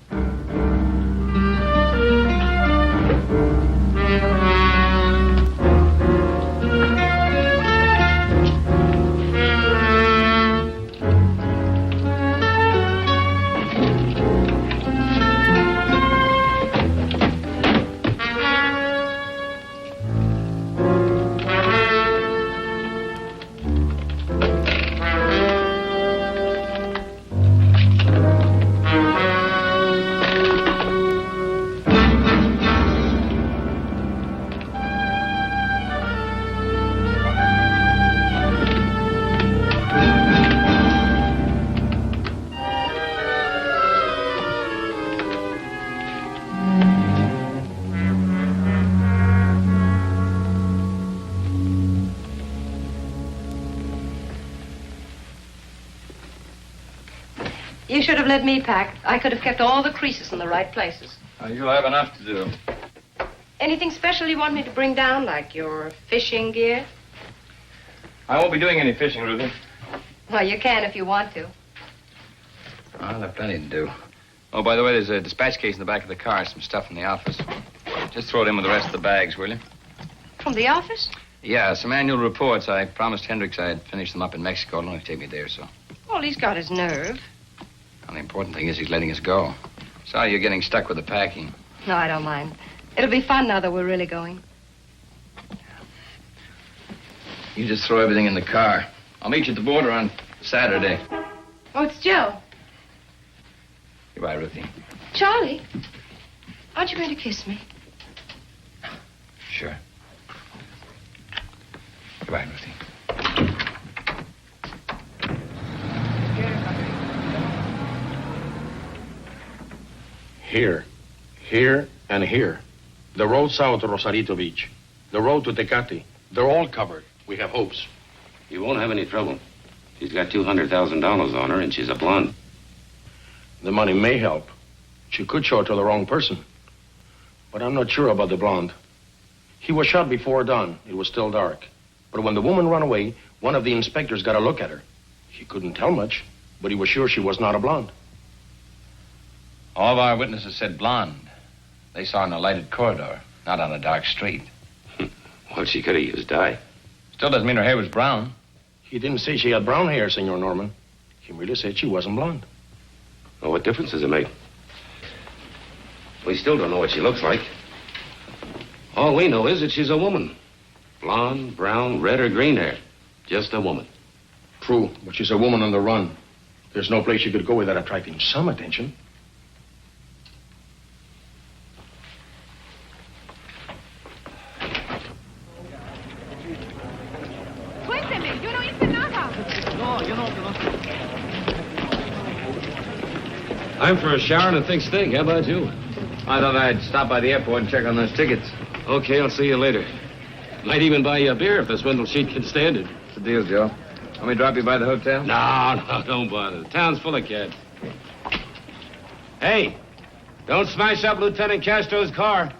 You should have let me pack. I could have kept all the creases in the right places. You'll have enough to do. Anything special you want me to bring down, like your fishing gear? I won't be doing any fishing, Ruthie. Well, you can if you want to. I'll have plenty to do. Oh, by the way, there's a dispatch case in the back of the car. Some stuff from the office. Just throw it in with the rest of the bags, will you? From the office? Yeah, some annual reports. I promised Hendricks I'd finish them up in Mexico. It'll only take me a day or so. Well, he's got his nerve. Well, the important thing is he's letting us go. Sorry you're getting stuck with the packing. No, I don't mind. It'll be fun now that we're really going. You just throw everything in the car. I'll meet you at the border on Saturday. Oh, it's Joe. Goodbye, Ruthie. Charlie, aren't you going to kiss me? Sure. Goodbye, Ruthie. Here, and here. The road south to Rosarito Beach. The road to Tecate. They're all covered. We have hopes. You won't have any trouble. She's got $200,000 on her, and she's a blonde. The money may help. She could show it to the wrong person. But I'm not sure about the blonde. He was shot before dawn. It was still dark. But when the woman ran away, one of the inspectors got a look at her. He couldn't tell much, but he was sure she was not a blonde. All of our witnesses said blonde. They saw her in a lighted corridor, not on a dark street. Well, she could have used dye. Still doesn't mean her hair was brown. He didn't say she had brown hair, Senor Norman. He merely said she wasn't blonde. Well, what difference does it make? We still don't know what she looks like. All we know is that she's a woman. Blonde, brown, red, or green hair. Just a woman. True, but she's a woman on the run. There's no place she could go without attracting some attention. I'm for a shower and a thick steak. How about you? I thought I'd stop by the airport and check on those tickets. Okay, I'll see you later. Might even buy you a beer if the swindle sheet can stand it. What's the deal, Joe? Want me to drop you by the hotel? No, don't bother. The town's full of cats. Hey, don't smash up Lieutenant Castro's car.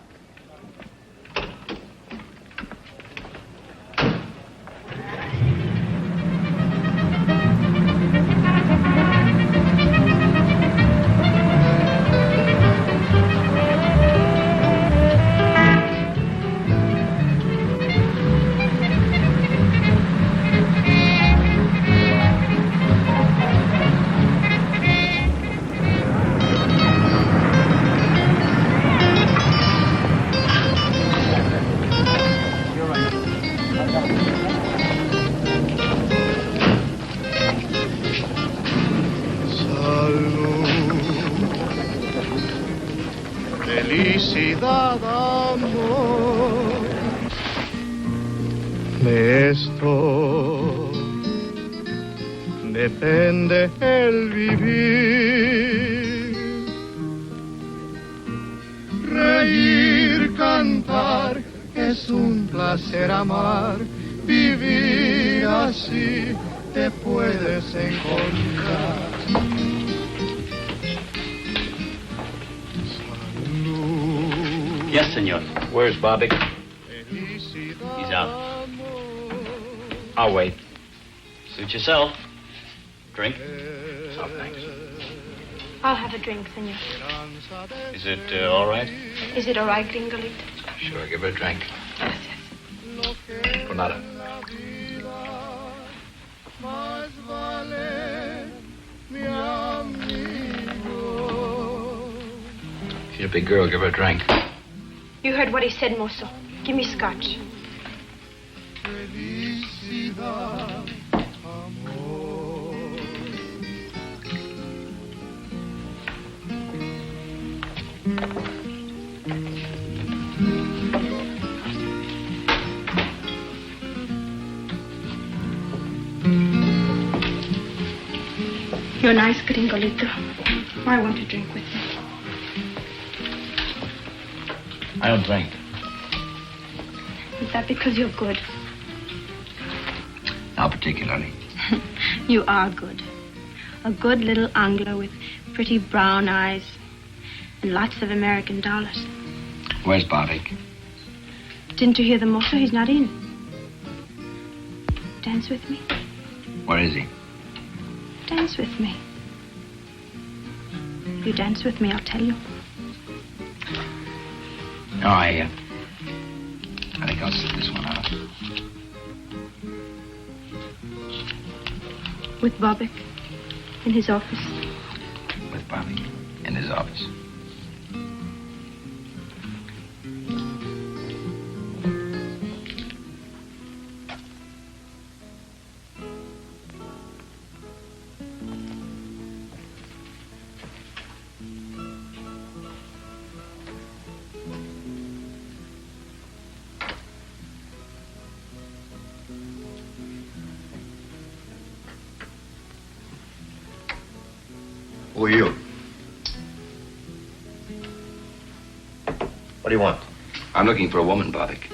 Felicidad, amor. De esto depende el vivir, reír, cantar. es un placer amar, vivir así te puedes encontrar. Yes, senor. Where's Bobby? He's out. I'll wait. Suit yourself. Drink? Oh, thanks. I'll have a drink, senor. Is it all right? Is it all right, Gringolito? Sure, give her a drink. Yes, yes. For nada. Más vale mi amigo. She's a big girl, give her a drink. You heard what he said, mozo. Give me scotch. Felicidad, amor. You're nice, Gringolito. I want to drink with you. I don't drink. Is that because you're good? Not particularly. You are good. A good little angler with pretty brown eyes and lots of American dollars. Where's Barvick? Didn't you hear the motor? He's not in. Dance with me. Where is he? Dance with me. If you dance with me, I'll tell you. No, I think I'll sit this one out. With Bobbick in his office. With Barvick in his office. Who are you? What do you want? I'm looking for a woman, Barvick.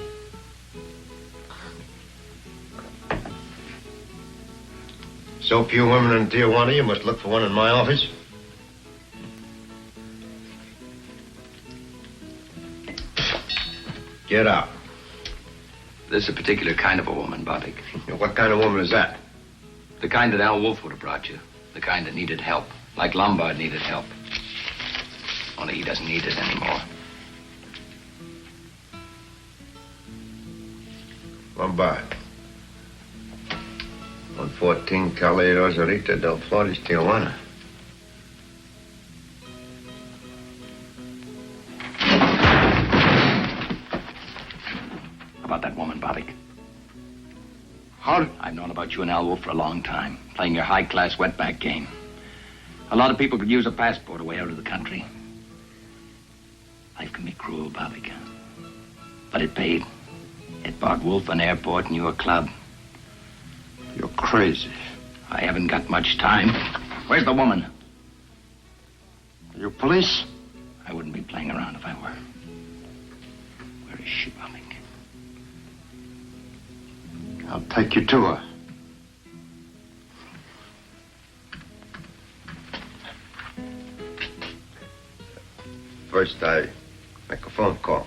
So few women in Tijuana, you must look for one in my office. Get out. This is a particular kind of a woman, Barvick. What kind of woman is that? The kind that Al Wolf would have brought you. The kind that needed help. Like Lombard needed help. Only he doesn't need it anymore. Lombard. 114 Calle Rosarita del Flores, Tijuana. About that woman, Barvick. How? I've known about you and Al Wolf for a long time. Playing your high-class wetback game. A lot of people could use a passport away out of the country. Life can be cruel, Barvick. But it paid. It bought Wolf an airport and you a club. You're crazy. I haven't got much time. Where's the woman? Are you police? I wouldn't be playing around if I were. Where is she, Barvick? I'll take you to her. First, I make a phone call.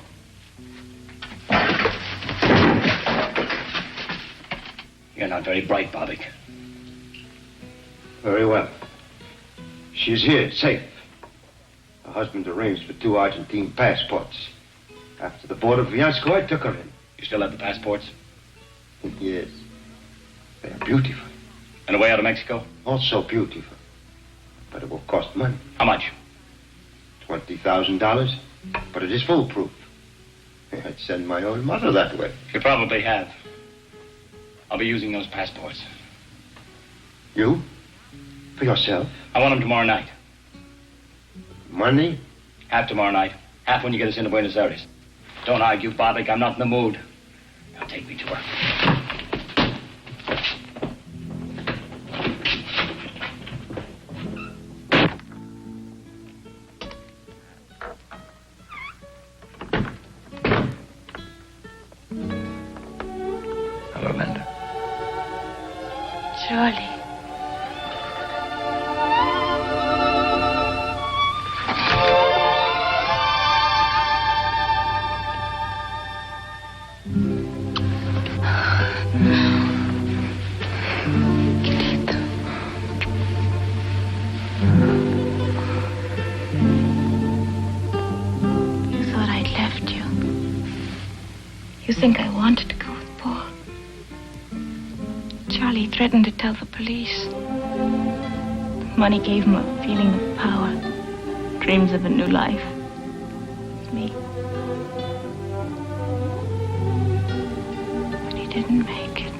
You're not very bright, Barvick. Very well. She's here, safe. Her husband arranged for 2 Argentine passports. After the border fiasco, I took her in. You still have the passports? Yes. They're beautiful. And away out of Mexico? Also beautiful. But it will cost money. How much? $20,000. But it is foolproof. I'd send my own mother that way. You probably have. I'll be using those passports. You? For yourself? I want them tomorrow night. Money? Half tomorrow night. Half when you get us into Buenos Aires. Don't argue, Barvick. I'm not in the mood. Now take me to her. Father, Linda. Charlie. You thought I'd left you. You think I wanted to go with Paul. Charlie threatened to tell the police. The money gave him a feeling of power, dreams of a new life. Me. But he didn't make it.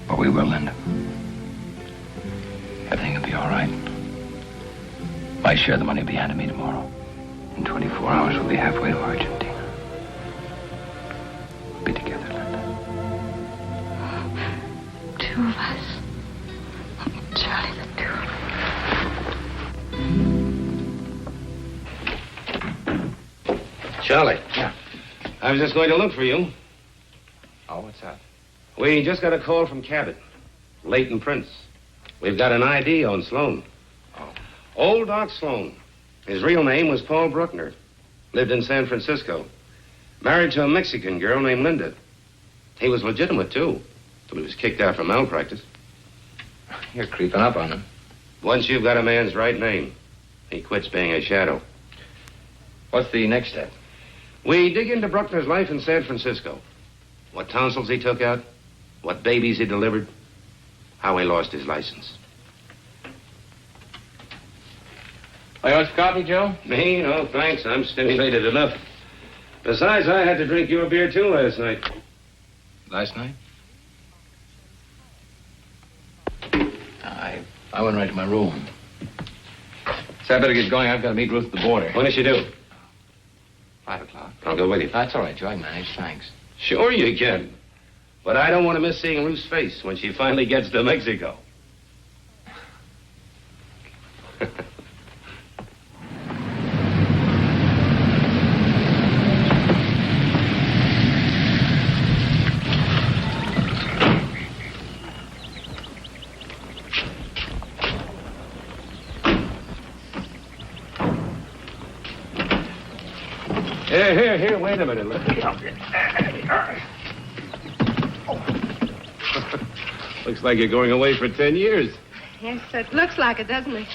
But we will, Linda. Everything will be all right. My share of the money will be handed me tomorrow. In 24 hours, we'll be halfway to Argentina. We'll be together, Linda. Two of us. Charlie, the two of us. Charlie. Yeah. I was just going to look for you. Oh, what's up? We just got a call from Cabot. Leighton Prince. We've got an ID on Sloan. Oh. Old Doc Sloan. His real name was Paul Bruckner. Lived in San Francisco. Married to a Mexican girl named Linda. He was legitimate, too, till he was kicked out for malpractice. You're creeping up on him. Once you've got a man's right name, he quits being a shadow. What's the next step? We dig into Bruckner's life in San Francisco. What tonsils he took out, what babies he delivered, how he lost his license. Oh, you want some coffee, Joe? Me? No, thanks. I'm stimulated enough. Besides, I had to drink your beer, too, last night. Last night? I went right to my room. So I better get going. I've got to meet Ruth at the border. When does she do? 5 o'clock. I'll go with you. That's all right, Joe. I can manage. Thanks. Sure you can. But I don't want to miss seeing Ruth's face when she finally gets to Mexico. Here, wait a minute. Let me help you. Looks like you're going away for 10 years. Yes, it looks like it, doesn't it?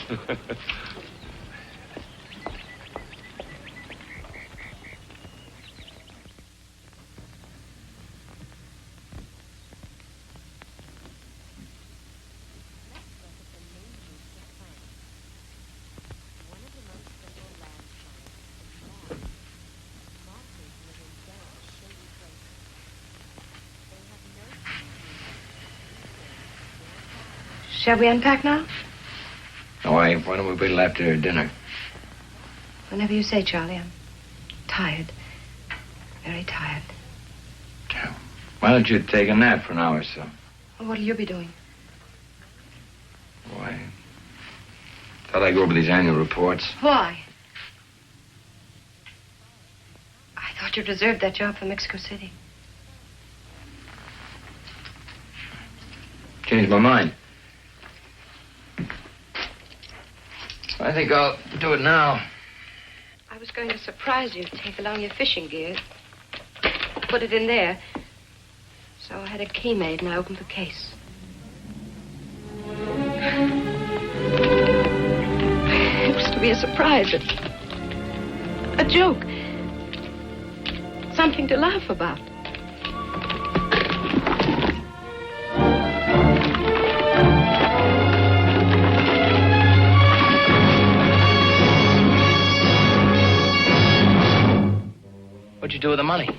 Shall we unpack now? No, why don't we wait till after dinner? Whenever you say, Charlie. I'm tired. Very tired. Why don't you take a nap for an hour or so? Well, what'll you be doing? Why? Thought I'd go over these annual reports. Why? I thought you'd reserved that job for Mexico City. Changed my mind. I think I'll do it now. I was going to surprise you, take along your fishing gear. Put it in there. So I had a key made and I opened the case. It was to be a surprise. A joke. Something to laugh about. What'd you do with the money?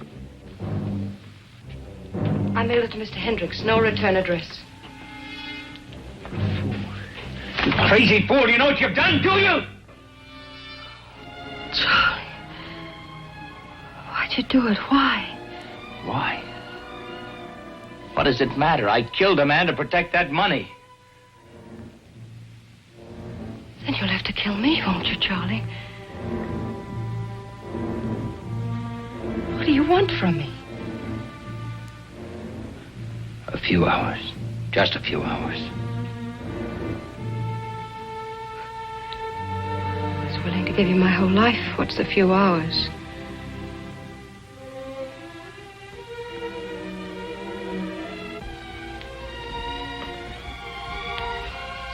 I mailed it to Mr. Hendricks. No return address. You crazy fool. You know what you've done, do you? Charlie. Why'd you do it? Why? Why? What does it matter? I killed a man to protect that money. Then you'll have to kill me, won't you, Charlie? What do you want from me? A few hours. Just a few hours. I was willing to give you my whole life. What's a few hours?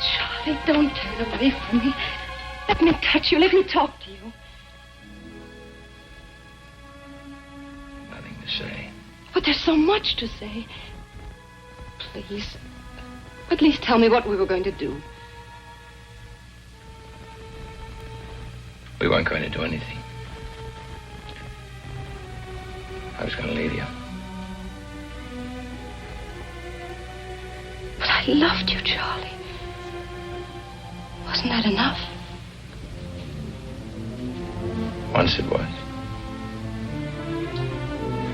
Charlie, don't turn away from me. Let me touch you. Let me talk to you. Nothing to say. But there's so much to say. Please. At least tell me what we were going to do. We weren't going to do anything. I was going to leave you. But I loved you, Charlie. Wasn't that enough? Once it was.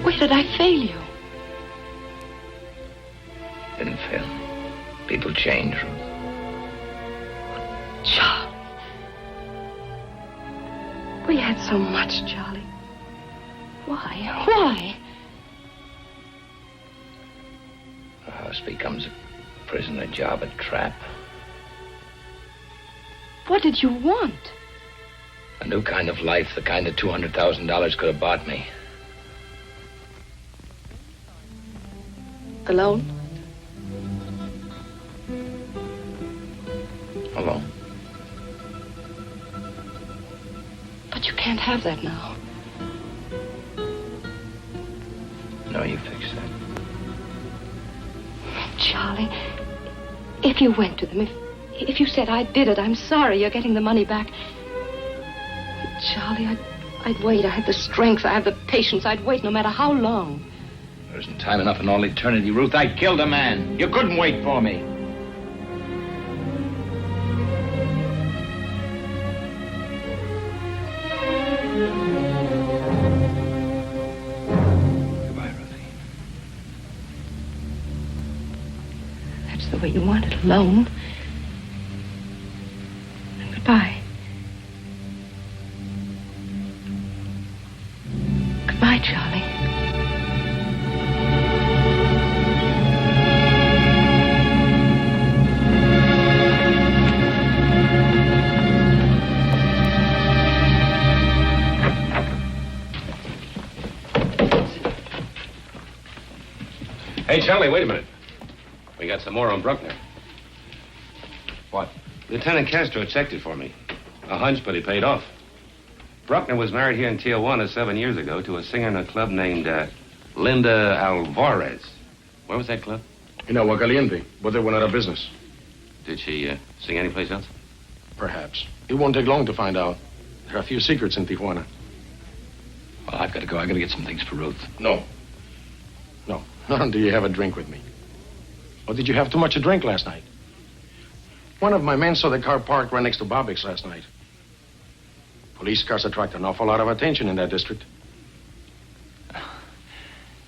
Where did I fail you? Didn't fail. People change, Ruth. Charlie. We had so much, Charlie. Why? Why? A house becomes a prison, a job, a trap. What did you want? A new kind of life, the kind that $200,000 could have bought me. Alone? Alone. But you can't have that now. No, you fix that. Charlie, if you went to them, if you said I did it, I'm sorry, you're getting the money back. Charlie, I'd wait. I had the strength, I have the patience. I'd wait no matter how long. There isn't time enough in all eternity, Ruth. I killed a man. You couldn't wait for me. Goodbye, Ruthie. That's the way you want it, alone. And goodbye. Goodbye, Charlie. Hey, Charlie, wait a minute. We got some more on Bruckner. What? Lieutenant Castro checked it for me. A hunch, but he paid off. Bruckner was married here in Tijuana 7 years ago to a singer in a club named Linda Alvarez. Where was that club? In Aguacaliente, but they went out of business. Did she sing anyplace else? Perhaps. It won't take long to find out. There are a few secrets in Tijuana. Well, I've got to go. I've got to get some things for Ruth. No. No. Not until you have a drink with me. Or did you have too much to drink last night? One of my men saw the car parked right next to Bobbick's last night. Police cars attract an awful lot of attention in that district.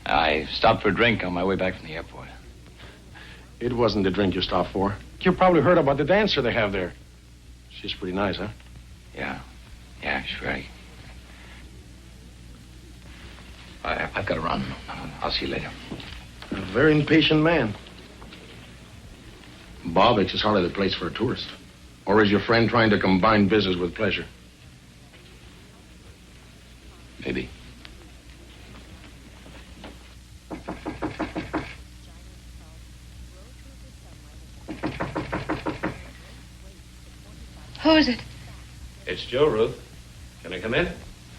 I stopped for a drink on my way back from the airport. It wasn't the drink you stopped for. You probably heard about the dancer they have there. She's pretty nice, huh? Yeah. Yeah, sure. I've got to run. I'll see you later. A very impatient man. Bobbick's is hardly the place for a tourist. Or is your friend trying to combine business with pleasure? Maybe. Who is it? It's Joe, Ruth. Can I come in?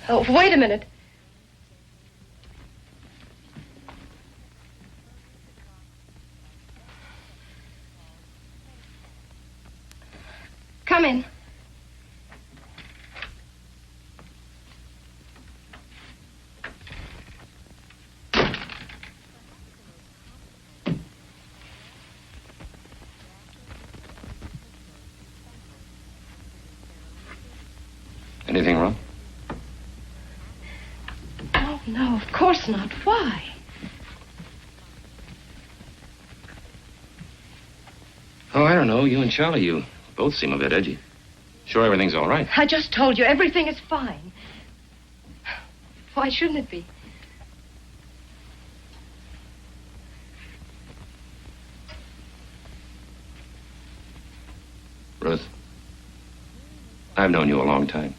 Oh, wait a minute. Come in. Anything wrong? Oh, no, of course not. Why? Oh, I don't know. You and Charlie, you both seem a bit edgy. Sure everything's all right. I just told you everything is fine. Why shouldn't it be? Ruth, I've known you a long time.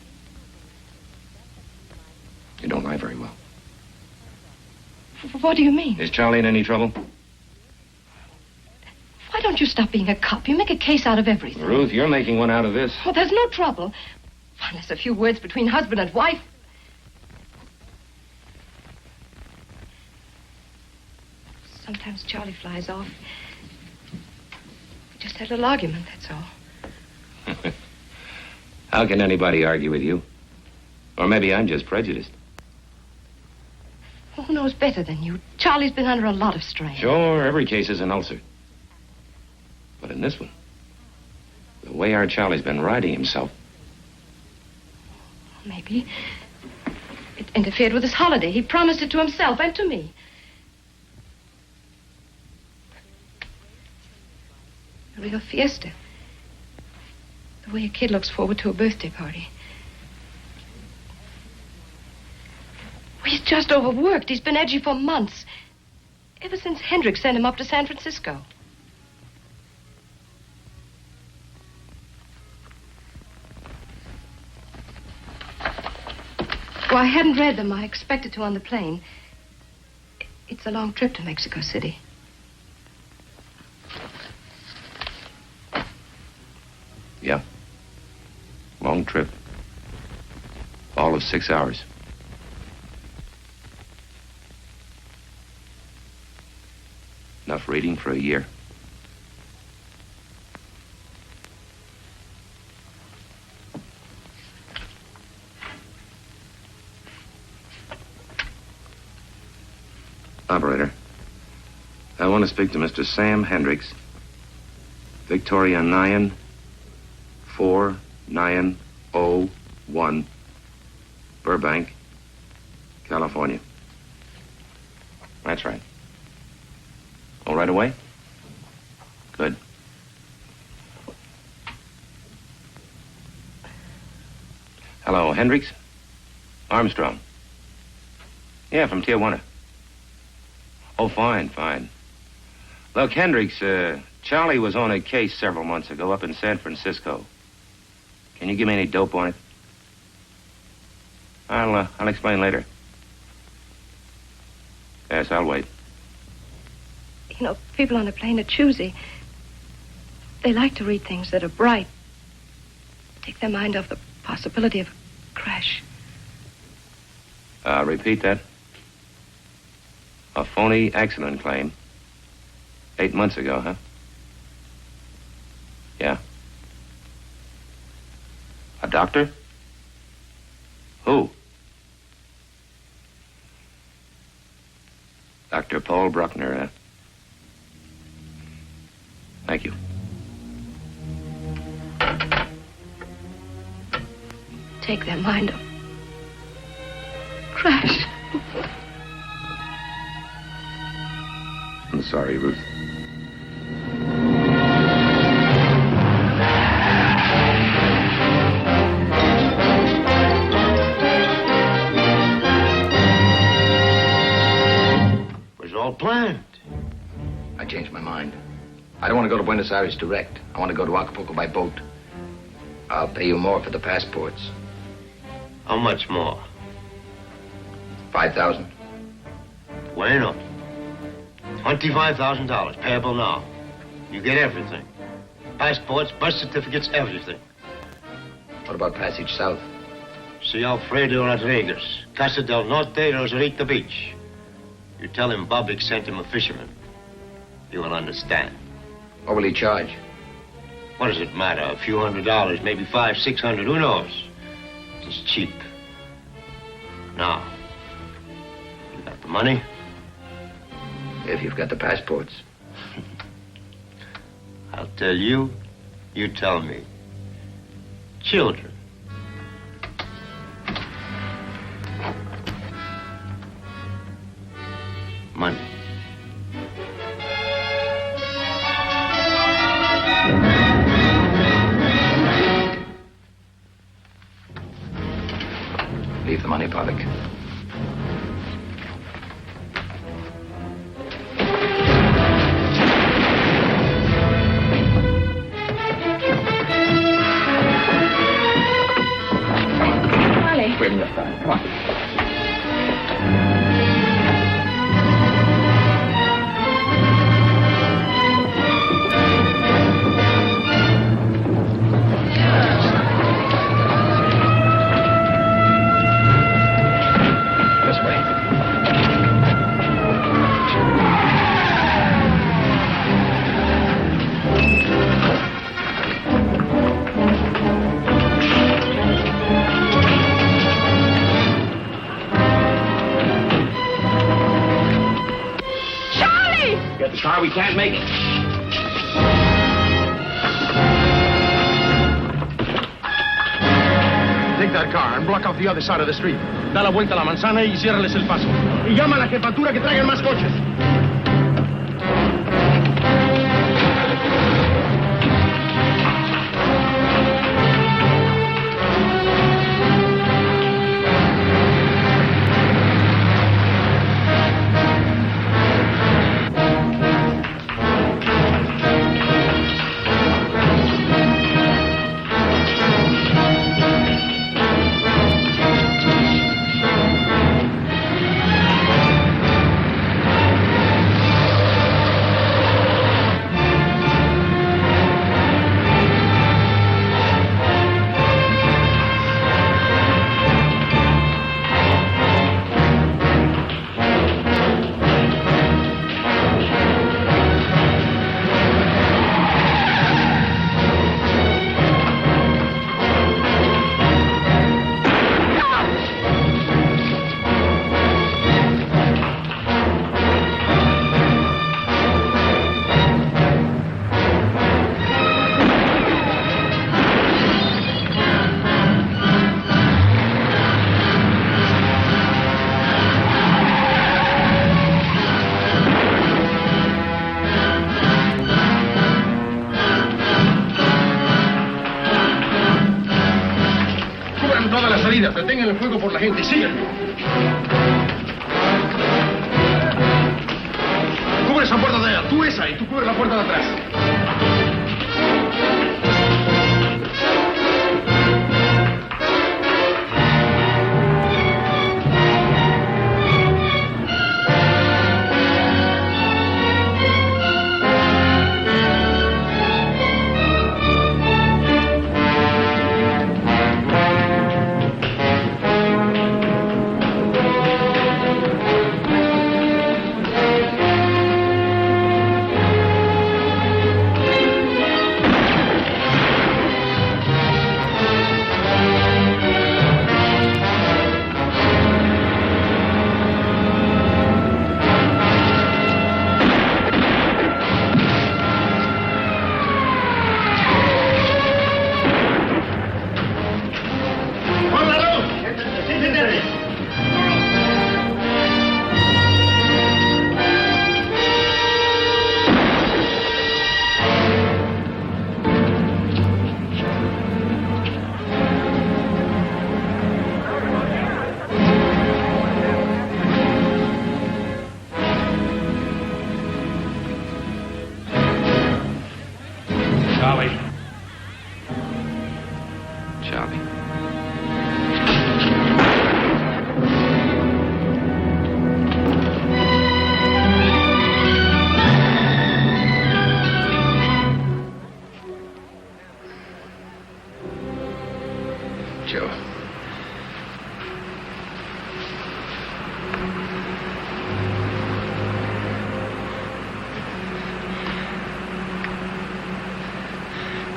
You don't lie very well. What do you mean? Is Charlie in any trouble? Why don't you stop being a cop? You make a case out of everything. Ruth, you're making one out of this. Well, there's no trouble. Unless a few words between husband and wife. Sometimes Charlie flies off. We just had a little argument, that's all. How can anybody argue with you? Or maybe I'm just prejudiced. Well, who knows better than you? Charlie's been under a lot of strain. Sure, every case is an ulcer. But in this one, the way our Charlie's been riding himself. Maybe it interfered with his holiday. He promised it to himself and to me. A real fiesta. The way a kid looks forward to a birthday party. He's just overworked. He's been edgy for months. Ever since Hendricks sent him up to San Francisco. Well, I hadn't read them. I expected to on the plane. It's a long trip to Mexico City. Yeah. Long trip. All of 6 hours. Enough reading for a year. Operator, I want to speak to Mr. Sam Hendricks. Victoria 94901, Burbank, California. That's right. All right away? Good. Hello, Hendricks? Armstrong. Yeah, from Tijuana. Oh, fine, fine. Look, Hendricks, Charlie was on a case several months ago up in San Francisco. Can you give me any dope on it? I'll explain later. Yes, I'll wait. You know, people on a plane are choosy. They like to read things that are bright. Take their mind off the possibility of a crash. Repeat that. A phony accident claim. 8 months ago, huh? Yeah. A doctor? Who? Dr. Paul Bruckner, huh? Thank you. Take their mind off. Crash. I'm sorry, Ruth. It was all planned. I changed my mind. I don't want to go to Buenos Aires direct. I want to go to Acapulco by boat. I'll pay you more for the passports. How much more? 5,000. Bueno. $25,000, payable now. You get everything. Passports, birth certificates, everything. What about passage south? See Alfredo Rodriguez, Casa del Norte, Rosarito Beach. You tell him Bobbick sent him a fisherman. He will understand. What will he charge? What does it matter? A few $100, maybe $500, $600, who knows? It's cheap. Now, you got the money? If you've got the passports. I'll tell you, you tell me. Children. Money. Leave the money, Pollock. The car, we can't make it. Take that car and block off the other side of the street. Da la vuelta a la manzana y ciérrales el paso. Y llama a la jefatura que traigan más coches. Detengan el fuego por la gente. Síganme. Cubre esa puerta de allá. Tú esa y tú cubre la puerta de atrás.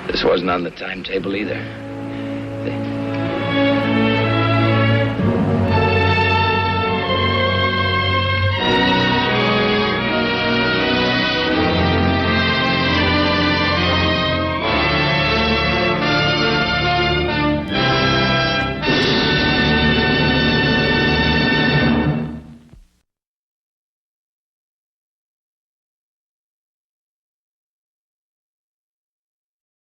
This wasn't on the timetable either.